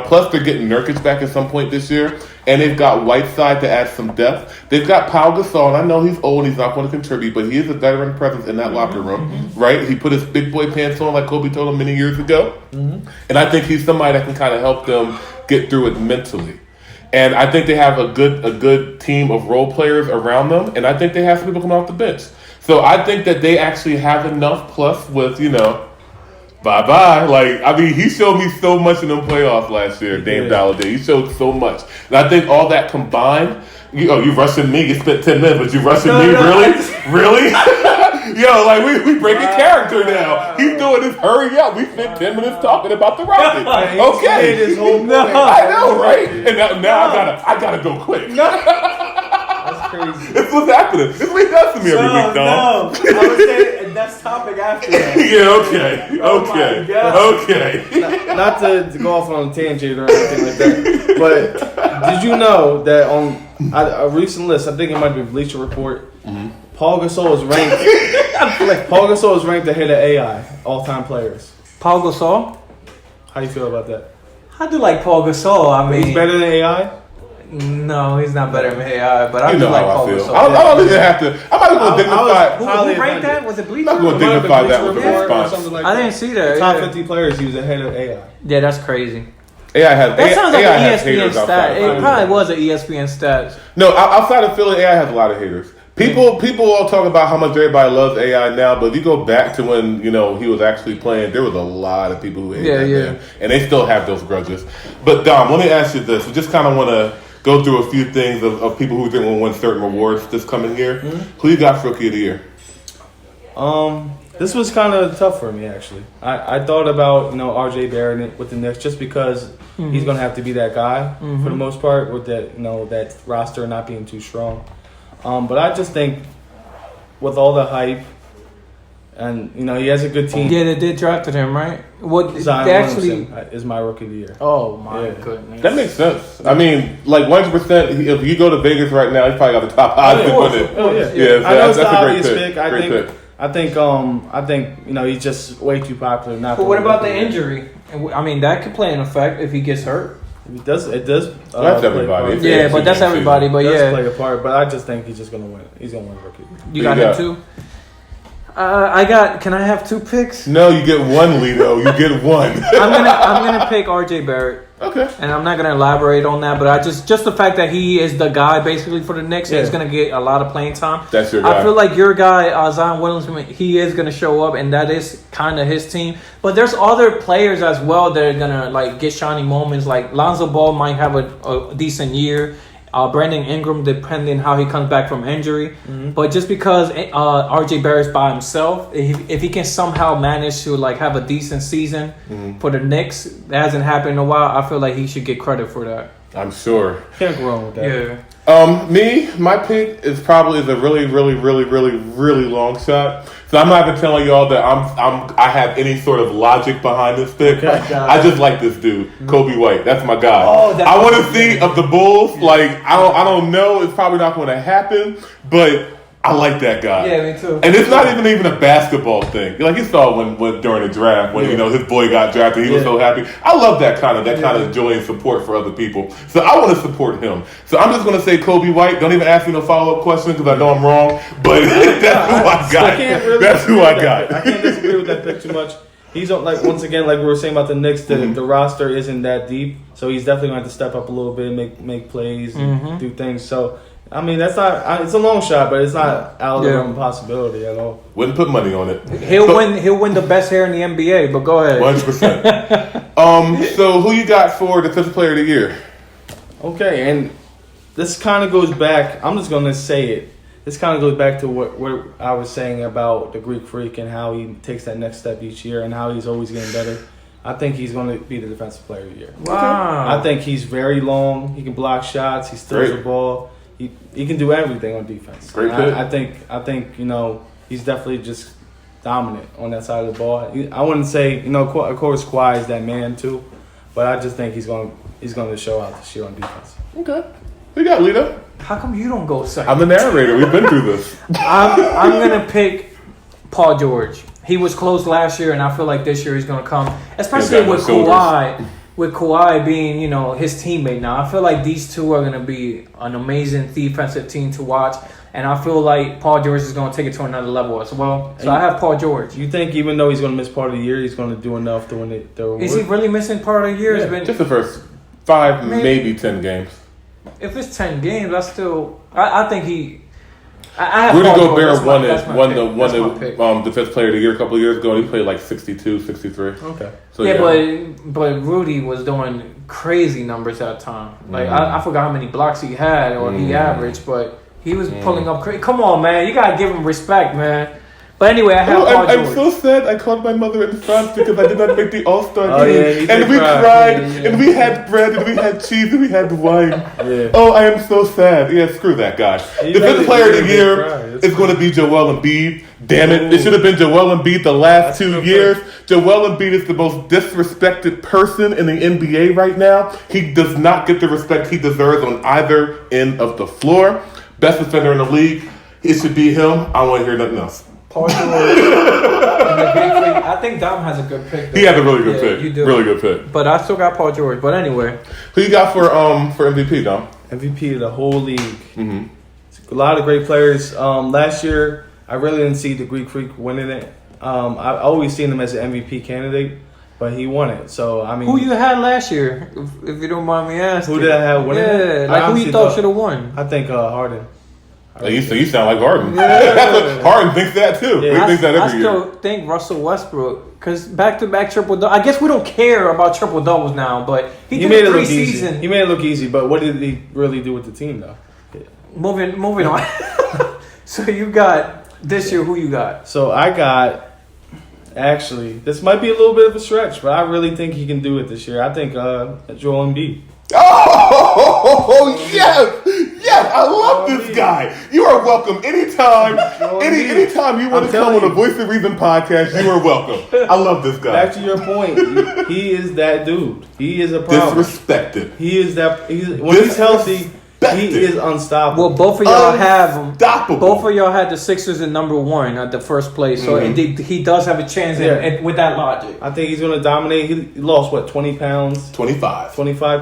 Plus they're getting Nurkic back at some point this year, and they've got Whiteside to add some depth. They've got Pau Gasol, and I know he's old. He's not going to contribute, but he is a veteran presence in that locker room, right? He put his big boy pants on like Kobe told him many years ago, and I think he's somebody that can kind of help them get through it mentally. And I think they have a good team of role players around them, and I think they have some people coming off the bench. So I think that they actually have enough. Plus, with bye-bye. He showed me so much in them playoffs last year, Dame Dollar Day. He showed so much. And I think all that combined, you rushing me, you spent 10 minutes, but you rushing me? Really? Really? We breaking character now. He's doing this hurry up. We spent 10 minutes talking about the Rockets. Okay. His whole point. I know, right? And now I gotta go quick. That's crazy. It's what's happening. It's what he does to me every week, dog. No, I would say next topic after that. Yeah, okay. Not to go off on a tangent or anything like that, but did you know that on a recent list, I think it might be Bleacher Report, Paul Gasol is ranked. Paul Gasol is ranked ahead of AI all-time players. Paul Gasol? How do you feel about that? I do like Paul Gasol. He's better than AI. No, he's not better than AI, but I do know like how Paul I feel. Gasol. I don't even have to. I'm not going to dignify. Who ranked that? Was it Bleacher? I'm not going to dignify that with a response. Like I didn't see that. Top 50 players, he was ahead of AI. Yeah, that's crazy. That sounds like AI an has ESPN haters stat. outside of It Philly. probably was an ESPN stat. No, outside of Philly, AI has a lot of haters. People all talk about how much everybody loves AI now, but if you go back to when he was actually playing, there was a lot of people who hated that man, and they still have those grudges. But Dom, let me ask you this: we just kind of want to go through a few things of people who think will win certain rewards this coming year. Who you got for Rookie of the Year? This was kind of tough for me, actually. I thought about RJ Barrett with the Knicks just because he's going to have to be that guy for the most part with that that roster not being too strong. But I just think with all the hype and he has a good team. Yeah, they did drafted him, right? Zion They actually Williamson is my Rookie of the Year. Oh my goodness. That makes sense. I mean, like 100%. If you go to Vegas right now, he's probably got the top odds to win it. Oh yeah. Yeah, so I know it's the that's a obvious great pick. I think he's just way too popular. But what about the injury? I mean, that could play an effect if he gets hurt. It does. That's everybody. Yeah, but that's everybody. But does play a part. But I just think he's just gonna win. He's gonna win Rookie. You got him too. Can I have 2 picks? No, you get one, Lito. You get one. I'm gonna pick RJ Barrett. Okay. And I'm not gonna elaborate on that, but I just the fact that he is the guy basically for the Knicks, and he's gonna get a lot of playing time. That's your guy. I feel like your guy, Zion Williamson, he is gonna show up, and that is kind of his team. But there's other players as well that are gonna get shiny moments. Like Lonzo Ball might have a decent year. Brandon Ingram, depending how he comes back from injury. But just because RJ Barrett's by himself, if he can somehow manage to have a decent season for the Knicks, that hasn't happened in a while, I feel like he should get credit for that. I'm sure. Can't go wrong with that. Yeah. My pick is probably a really, really, really, really, really long shot. So I'm not even telling y'all that I have any sort of logic behind this pick. I just like this dude, Kobe White. That's my guy. I want to see of the Bulls. Like I don't know. It's probably not going to happen, but I like that guy. Yeah, me too. And it's not even a basketball thing. Like you saw when during the draft when his boy got drafted, he was so happy. I love that kind of joy and support for other people. So I want to support him. So I'm just going to say Kobe White. Don't even ask me no follow-up question because I know I'm wrong. But that's who I got. That's who I got. I can't disagree with that pick too much. He's like once again, like we were saying about the Knicks, the roster isn't that deep, so he's definitely going to have to step up a little bit, make plays, and do things. So. I mean, that's not. It's a long shot, but it's not out of the realm of possibility at all. Wouldn't put money on it. He'll win the best hair in the NBA. But go ahead. 100%. So who you got for Defensive Player of the Year? Okay, and this kind of goes back. I'm just gonna say it. This kind of goes back to what I was saying about the Greek Freak and how he takes that next step each year and how he's always getting better. I think he's going to be the Defensive Player of the Year. Wow. I think he's very long. He can block shots. He steals the ball. He can do everything on defense. Great pick. I think he's definitely just dominant on that side of the ball. I wouldn't say of course Kawhi is that man too, but I just think he's going to show out this year on defense. Okay, who you got, Lito? How come you don't go second? I'm the narrator. We've been through this. I'm gonna pick Paul George. He was close last year, and I feel like this year he's gonna come, especially with Kawhi. With Kawhi being, his teammate now, I feel like these two are going to be an amazing defensive team to watch. And I feel like Paul George is going to take it to another level as well. So I have Paul George. You think even though he's going to miss part of the year, he's going to do enough to win the award? Is he really missing part of the year? Yeah, just the first 5, maybe 10 games. If it's 10 games, I think he... I have Rudy Paul Gobert George. won the Defensive Player of the Year a couple of years ago, and he played like 62, 63. Okay. So, but Rudy was doing crazy numbers that time. Like I forgot how many blocks he had or he averaged, but he was pulling up crazy. Come on, man, you gotta give him respect, man. But anyway, I have Paul George. I'm so sad. I called my mother in France because I did not make the All-Star game. Yeah, and we cried, and we had bread, and we had cheese, and we had wine. Yeah. Oh, I am so sad. Yeah, screw that guy. Defensive Player of the Year is going to be Joel Embiid. Damn it. It should have been Joel Embiid the last 2 years. Joel Embiid is the most disrespected person in the NBA right now. He does not get the respect he deserves on either end of the floor. Best defender in the league. It should be him. I don't want to hear nothing else. Paul George. I think Dom has a good pick. Though. He has a really good pick. You do. Really good pick. But I still got Paul George. But anyway. Who you got for MVP, Dom? MVP of the whole league. Mm-hmm. A lot of great players. Last year, I really didn't see the Greek Freak winning it. I always seen him as an MVP candidate, but he won it. So, I mean... Who you had last year, if you don't mind me asking? Who did I have winning it? Yeah, who you thought should have won? I think Harden. You sound like Harden. Yeah. Harden thinks that too. Yeah. He thinks that every year. I still think Russell Westbrook, because back-to-back triple-double. I guess we don't care about triple-doubles now, but he made it look easy. He made it look easy, but what did he really do with the team, though? Yeah. Moving on. So you got this year. Who you got? So I got. Actually, this might be a little bit of a stretch, but I really think he can do it this year. I think Joel Embiid. Oh yes, I love this guy. You are welcome anytime. Anytime you want to come on the Voice of Reason podcast, you are welcome. I love this guy. Back to your point, he is that dude. He is a problem. Disrespected. He is that. When he's healthy, he is unstoppable. Well, both of y'all have him. Both of y'all had the Sixers in number 1 at the first place, so he does have a chance with that logic. I think he's going to dominate. He lost 20 pounds? 25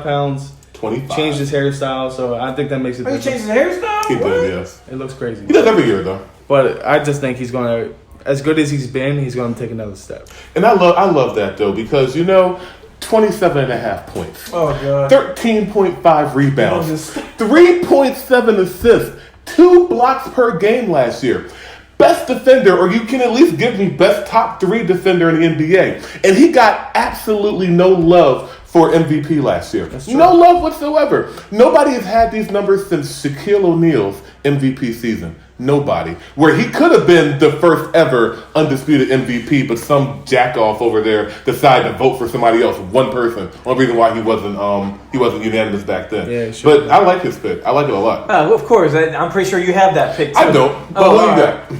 pounds. 25. Changed his hairstyle, so I think that makes it. He changed his hairstyle? He did, yes. It looks crazy. He does every year, though. But I just think he's going to, as good as he's been, he's going to take another step. And I love that, though, because, 27.5 points. Oh, God. 13.5 rebounds. 3.7 assists. 2 blocks per game last year. Best defender, or you can at least give me best top 3 defender in the NBA. And he got absolutely no love for MVP last year. No love whatsoever. Nobody has had these numbers since Shaquille O'Neal's MVP season. Nobody. Where he could have been the first ever undisputed MVP, but some jackoff over there decided to vote for somebody else, one person. Only reason why he wasn't unanimous back then. Yeah, sure. But I like his pick. I like it a lot. Of course, I'm pretty sure you have that pick too. I don't. But what do you got?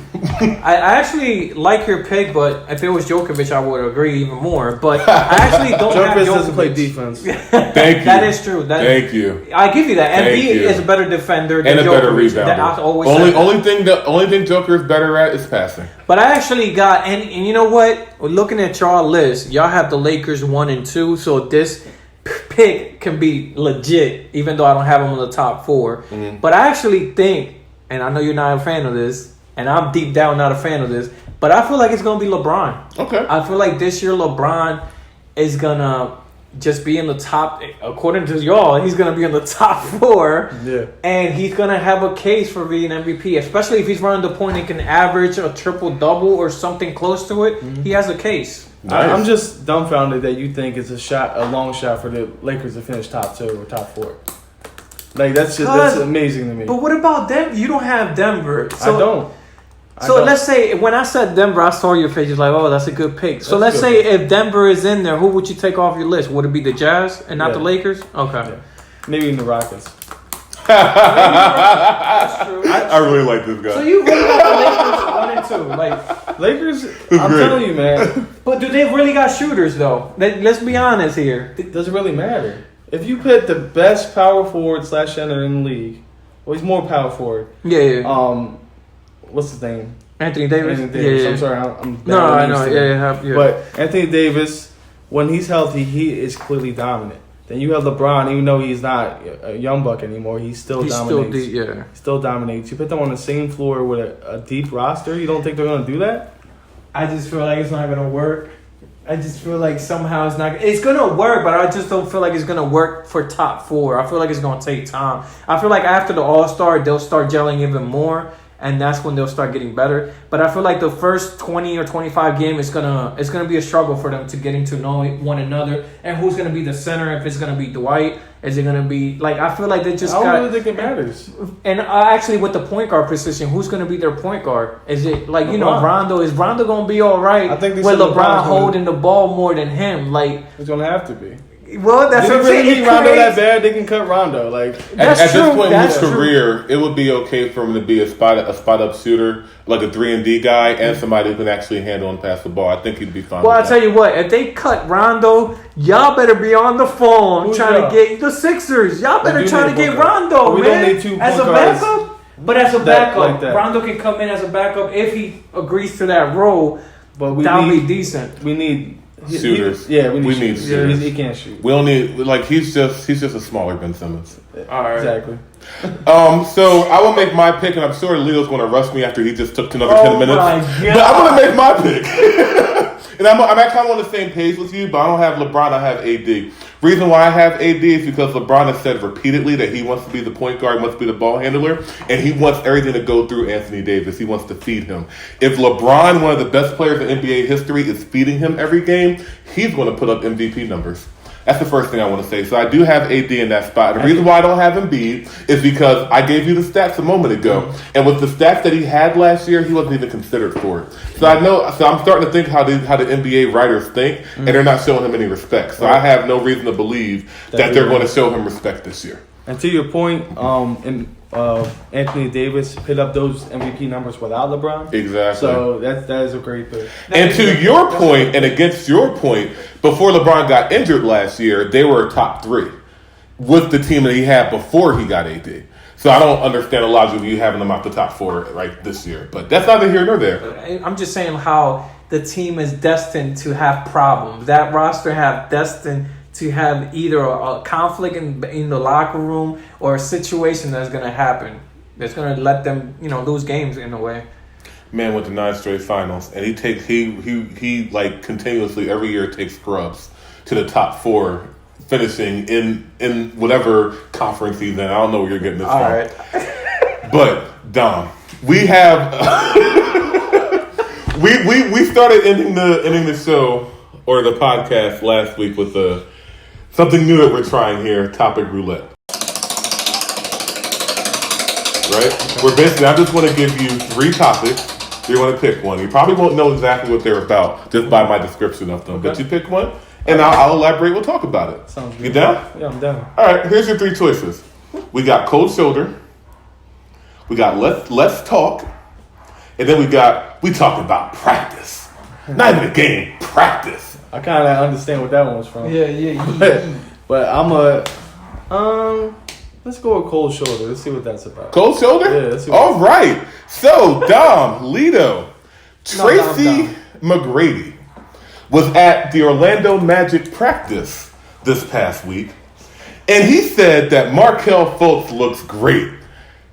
I actually like your pick, but if it was Djokovic, I would agree even more. But I actually don't have Djokovic Djokovic. doesn't play defense. Thank you. That is true. Thank you. I give you that. And Thank he you. is a better defender than And a Djokovic. better rebounder. That I always said that. Only thing Joker is better at is passing. But I actually got, and you know what? Looking at y'all list, y'all have the Lakers 1 and 2, so this pick can be legit, even though I don't have them in the top 4. Mm-hmm. But I actually think, and I know you're not a fan of this, and I'm deep down not a fan of this, but I feel like it's going to be LeBron. Okay. I feel like this year LeBron is going to just be in the top, according to y'all, he's going to be in the top 4. Yeah. And he's going to have a case for being MVP, especially if he's running the point and can average a triple-double or something close to it. He has a case. Nice. I'm just dumbfounded that you think it's a long shot for the Lakers to finish top 2 or top 4. Like that's amazing to me. But what about Denver? You don't have Denver. So, I don't. Let's say when I said Denver, I saw your face. You're like, oh, that's a good pick. So let's say if Denver is in there, who would you take off your list? Would it be the Jazz and not the Lakers? Okay. Yeah. Maybe even the Rockets. That's true. I really like this guy. So you really got the Lakers 1 and 2, like Lakers, I'm telling you, man. But do they really got shooters though? Let's be honest here. It doesn't really matter. If you put the best power forward / center in the league, well, he's more power forward. Yeah. What's his name? Anthony Davis. Anthony Davis. Yeah. I'm sorry, I'm bad No, I with know. names Yeah. But Anthony Davis, when he's healthy, he is clearly dominant. Then you have LeBron, even though he's not a young buck anymore, he still dominates. Still dominates. You put them on the same floor with a deep roster. You don't think they're going to do that? I just feel like it's not going to work. I just feel like somehow it's not. It's going to work, but I just don't feel like it's going to work for top 4. I feel like it's going to take time. I feel like after the All-Star, they'll start gelling even more. And that's when they'll start getting better. But I feel like the first 20 or 25 game is gonna be a struggle for them to getting to know one another. And who's gonna be the center? If it's gonna be Dwight, is it gonna be like? I feel like they just. I don't really think it matters. And actually, with the point guard position, who's gonna be their point guard? Is it like LeBron. Rondo? Is Rondo gonna be all right? I think with LeBron holding the ball more than him. Like it's gonna have to be. Well, that's what I'm saying. If they need Rondo that bad, they can cut Rondo. Like at this point in his career, it would be okay for him to be a spot up shooter, like a 3-and-D guy, and somebody who can actually handle and pass the ball. I think he'd be fine. Well, I'll tell you what, if they cut Rondo, y'all better be on the phone trying to get the Sixers. Y'all better try to get Rondo, we man. Don't need 2 as a backup. But as a backup, like Rondo can come in as a backup if he agrees to that role. But that'll be decent. We need shooters. We need shooters. He can't shoot. We don't need he's just a smaller Ben Simmons. All right. Exactly. So I will make my pick, and I'm sure Leo's going to rush me after he just took another 10 minutes. My God. But I'm going to make my pick. And I'm actually on the same page with you, but I don't have LeBron, I have AD. Reason why I have AD is because LeBron has said repeatedly that he wants to be the point guard, wants to be the ball handler, and he wants everything to go through Anthony Davis. He wants to feed him. If LeBron, one of the best players in NBA history, is feeding him every game, he's going to put up MVP numbers. That's the first thing I want to say. So I do have AD in that spot. The reason why I don't have Embiid is because I gave you the stats a moment ago. And with the stats that he had last year, he wasn't even considered for it. So I'm starting to think how the NBA writers think, and they're not showing him any respect. So I have no reason to believe that they're going to show him respect this year. And to your point, Anthony Davis put up those MVP numbers without LeBron. Exactly. So that is a great pick. And to your point, and against your point, before LeBron got injured last year, they were top 3 with the team that he had before he got AD. So I don't understand the logic of you having them out the top 4 right this year. But that's neither here nor there. I'm just saying how the team is destined to have problems. That roster destined to have either a conflict in the locker room or a situation that's going to happen that's going to let them, lose games in a way. Man went to 9 straight finals, and he like continuously every year takes scrubs to the top 4, finishing in whatever conference he's in. I don't know where you're getting this All from. right. But Dom, we have we started ending the show or the podcast last week with something new that we're trying here, topic roulette. right? We're basically, I'm just going to give you 3 topics. You're going to pick one. You probably won't know exactly what they're about just by my description of them. But you pick one, and I'll elaborate. We'll talk about it. Sounds good. You down? Yeah, I'm down. All right, here's your 3 choices. We got cold shoulder. We got let's talk. And then we talk about practice. Not even a game, practice. I kind of understand what that one was from. Yeah. But I'm let's go with cold shoulder. Let's see what that's about. Cold shoulder? Yeah, let's see All right. So, Dom, Lito, Tracy Dom. McGrady was at the Orlando Magic practice this past week, and he said that Markelle Fultz looks great.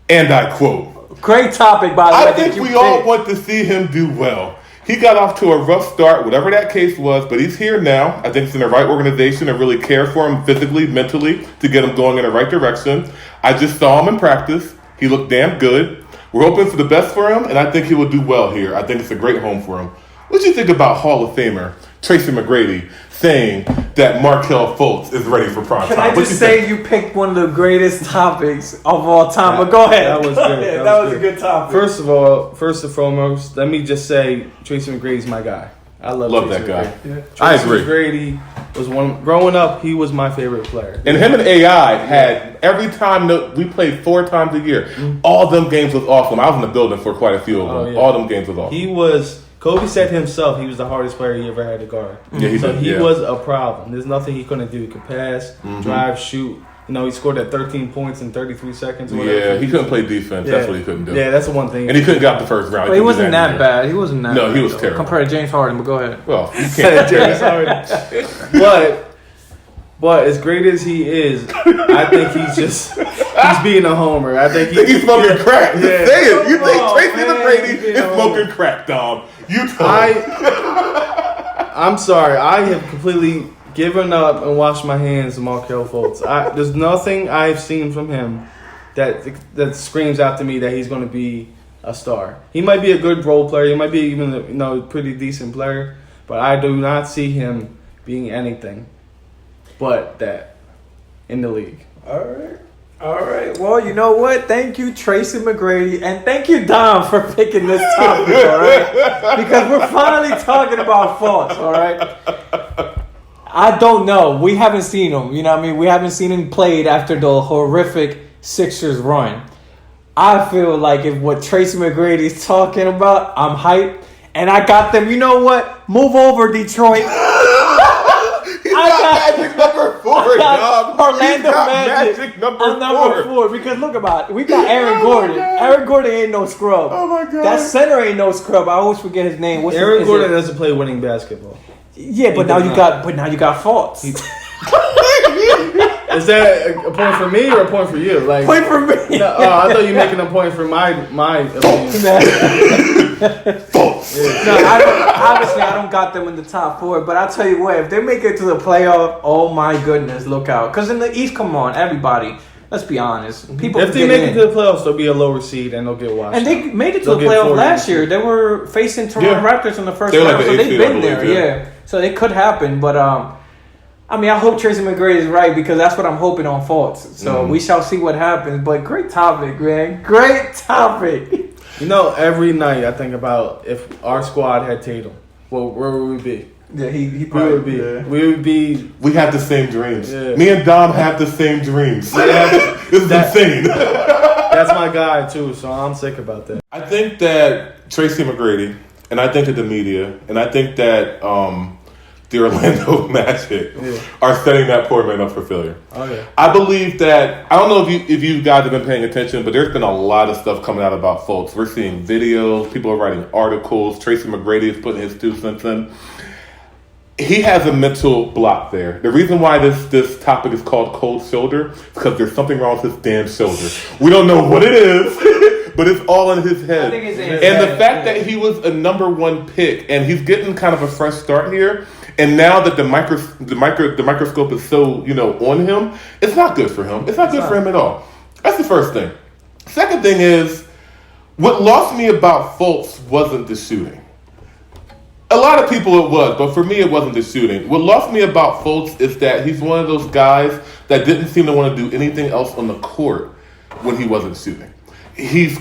And I quote, Great topic, by the way. I think we all want to see him do well. He got off to a rough start, whatever that case was, but he's here now. I think it's in the right organization to really care for him physically, mentally, to get him going in the right direction. I just saw him in practice. He looked damn good. We're hoping for the best for him, and I think he will do well here. I think it's a great home for him. What do you think about Hall of Famer Tracy McGrady saying that Markelle Fultz is ready for prime Can time? I just say you picked one of the greatest topics of all time? But go ahead. That was good. That was a good topic. First of all, first and foremost, let me just say Tracy McGrady's my guy. I love that Tracy guy. McGrady. I Tracy agree. McGrady was one. Growing up, he was my favorite player. And him and AI had every time that we played 4 times a year. All them games was awesome. I was in the building for quite a few of them. Yeah. All them games was awesome. He was. Kobe said himself he was the hardest player he ever had to guard. Yeah, He was a problem. There's nothing he couldn't do. He could pass, drive, shoot. You know, he scored at 13 points in 33 seconds. Or whatever. Yeah, he couldn't play defense. That's what he couldn't do. Yeah, that's the one thing. And he couldn't get out the first round. But he wasn't that bad. He wasn't that No, bad. he was though, terrible. compared to James Harden, but go ahead. Well, you can't. James Harden. But as great as he is, I think he's being a homer. I think he's smoking crack. Just Yeah. say it. You think Tracy man, McGrady he's is smoking crack, Dom? You tell I'm sorry. I have completely given up and washed my hands of Markelle Fultz. There's nothing I've seen from him that screams out to me that he's going to be a star. He might be a good role player. He might be even a pretty decent player, but I do not see him being anything but that in the league. All right. Well, you know what? Thank you, Tracy McGrady, and thank you, Dom, for picking this topic. All right, because we're finally talking about Fultz. All right. I don't know. We haven't seen him. You know what I mean? We haven't seen him played after the horrific Sixers run. I feel like if what Tracy McGrady's talking about, I'm hyped, and I got them. You know what? Move over, Detroit. I got Magic number 4, dog. Orlando Magic Magic number 4. Because look about it. We got Aaron Gordon. Aaron Gordon ain't no scrub. Oh my God. That center ain't no scrub. I always forget his name. Aaron Gordon doesn't play winning basketball. Yeah, but now you got faults. Is that a point for me or a point for you? Like Point for me. No, I thought you were making a point for my opinion. No, I don't got them in the top 4. But I tell you what, if they make it to the playoff, oh my goodness, look out. Because in the East, come on, everybody. Let's be honest. People If they make it to the playoffs, they'll be a lower seed and they'll get washed. And they made it to They'll the get playoff 40. last year. They were facing Toronto Raptors in the first They're like round, the so they've eighth seed, been I there. believe, Yeah, so it could happen. But I mean, I hope Tracy McGrady is right because that's what I'm hoping on Fultz. So we shall see what happens. But great topic, man. Great topic. You know, every night I think about if our squad had Tatum, well, where would we be? Yeah, he We probably would be. Yeah. We would be. We have the same dreams. Yeah. Me and Dom have the same dreams. This is insane. That's my guy too, so I'm sick about that. I think that Tracy McGrady, and I think that the media, and I think that the Orlando Magic are setting that poor man up for failure. Oh yeah. I believe that, I don't know if you guys have been paying attention, but there's been a lot of stuff coming out about Fultz. We're seeing videos, people are writing articles, Tracy McGrady is putting his 2 cents in. He has a mental block there. The reason why this topic is called cold shoulder is because there's something wrong with his damn shoulder. We don't know what it is, but it's all in his head. I think it's in his and the head, fact that he was a number 1 pick and he's getting kind of a fresh start here, and now that the microscope is so on him, it's not good for him. It's not good for him at all. That's the first thing. Second thing is, what lost me about Fultz wasn't the shooting. A lot of people it was, but for me it wasn't the shooting. What lost me about Fultz is that he's one of those guys that didn't seem to want to do anything else on the court when he wasn't shooting. He's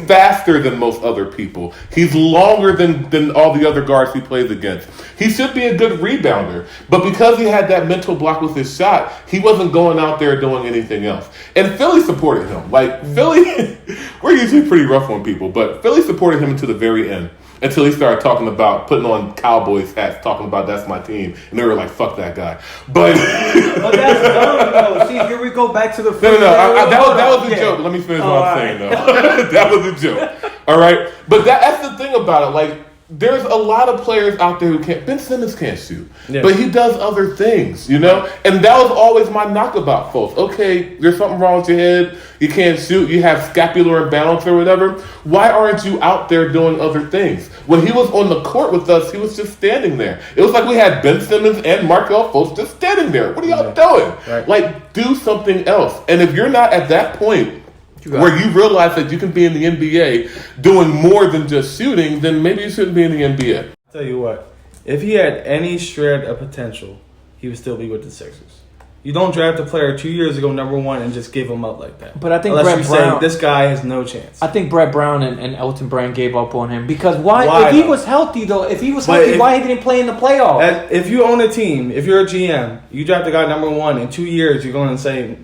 faster than most other people. He's longer than all the other guards he plays against. He should be a good rebounder. But because he had that mental block with his shot, he wasn't going out there doing anything else. And Philly supported him. Like, Philly, we're usually pretty rough on people, but Philly supported him until the very end. Until he started talking about putting on Cowboys hats, talking about that's my team. And they were like, fuck that guy. But that's dumb, though. See, here we go back to the... No. That was a joke. Let me finish what I'm saying, though. That was a joke. All right? But that's the thing about it. Like, there's a lot of players out there who can't... Ben Simmons can't shoot. Yeah. But he does other things, you know? And that was always my knock about folks. Okay, there's something wrong with your head. You can't shoot. You have scapular imbalance or whatever. Why aren't you out there doing other things? When he was on the court with us, he was just standing there. It was like we had Ben Simmons and Markelle Fultz just standing there. What are y'all doing? Right. Like, do something else. And if you're not at that point where you realize that you can be in the NBA doing more than just shooting, then maybe you shouldn't be in the NBA. I'll tell you what. If he had any shred of potential, he would still be with the Sixers. You don't draft a player 2 years ago, number one, and just give him up like that. But I think unless Brett you Brown, say this guy has no chance. I think Brett Brown and Elton Brand gave up on him because why if he was healthy though? If he was healthy, why he didn't play in the playoffs? If you own a team, if you're a GM, you draft a guy number one in 2 years, you're going to say,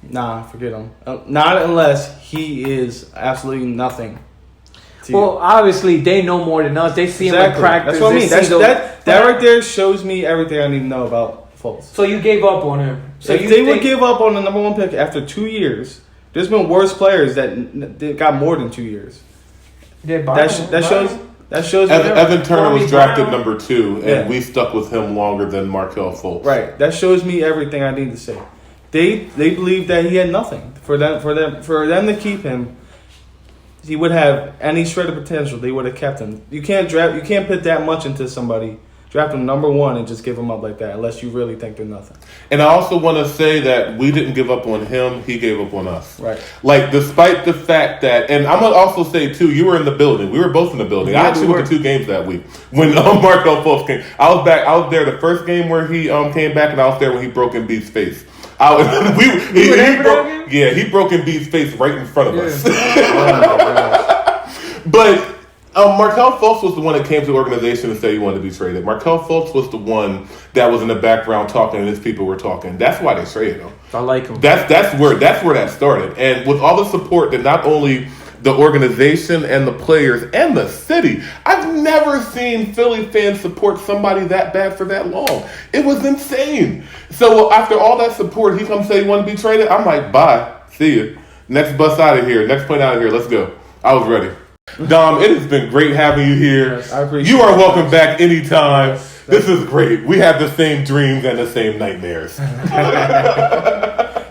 nah, forget him. Not unless he is absolutely nothing. Well, obviously they know more than us. They see him in practice. That's what I mean. That right there shows me everything I need to know about Fultz. So you gave up on him. So if they would give up on the number one pick after 2 years, there's been worse players that got more than 2 years. Yeah, that shows. Evan Turner was drafted number 2, and we stuck with him longer than Markelle Fultz. Right. That shows me everything I need to say. They believed that he had nothing. For them to keep him, he would have any shred of potential. They would have kept him. You can't put that much into somebody. Draft him number one and just give him up like that unless you really think they're nothing. And I also want to say that we didn't give up on him. He gave up on us. Right. Like, despite the fact that, and I'm going to also say, too, you were in the building. We were both in the building. I actually went to 2 games that week when Markelle Fultz came. I was there the first game where he came back, and I was there when he broke Embiid's face. He broke Embiid's face right in front of us. But Markelle Fultz was the one that came to the organization and said he wanted to be traded. Markelle Fultz was the one that was in the background talking, and his people were talking. That's why they traded him. I like him. That's where that started. And with all the support that not only the organization and the players and the city, I've never seen Philly fans support somebody that bad for that long. It was insane. So after all that support, he comes say he wanted to be traded. I'm like, bye, see you. Next bus out of here. Next plane out of here. Let's go. I was ready. Dom, it has been great having you here. Yes, I appreciate you are welcome back anytime. Yes, this is great. We have the same dreams and the same nightmares.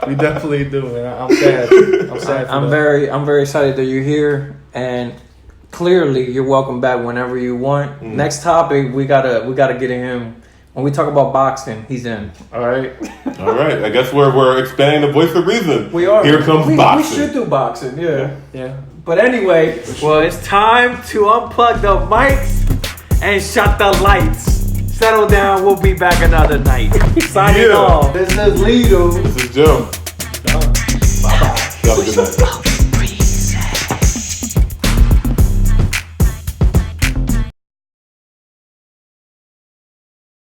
We definitely do, man. I'm sad. I'm very excited that you're here, and clearly you're welcome back whenever you want. Mm. Next topic, we gotta get him. When we talk about boxing, he's in. All right. All right. I guess we're expanding the voice of reason. We are. Here comes boxing. We should do boxing. Yeah. But anyway, well, it's time to unplug the mics and shut the lights. Settle down. We'll be back another night. Signing off. This is Lido. This is Joe. Bye-bye. Have a good night.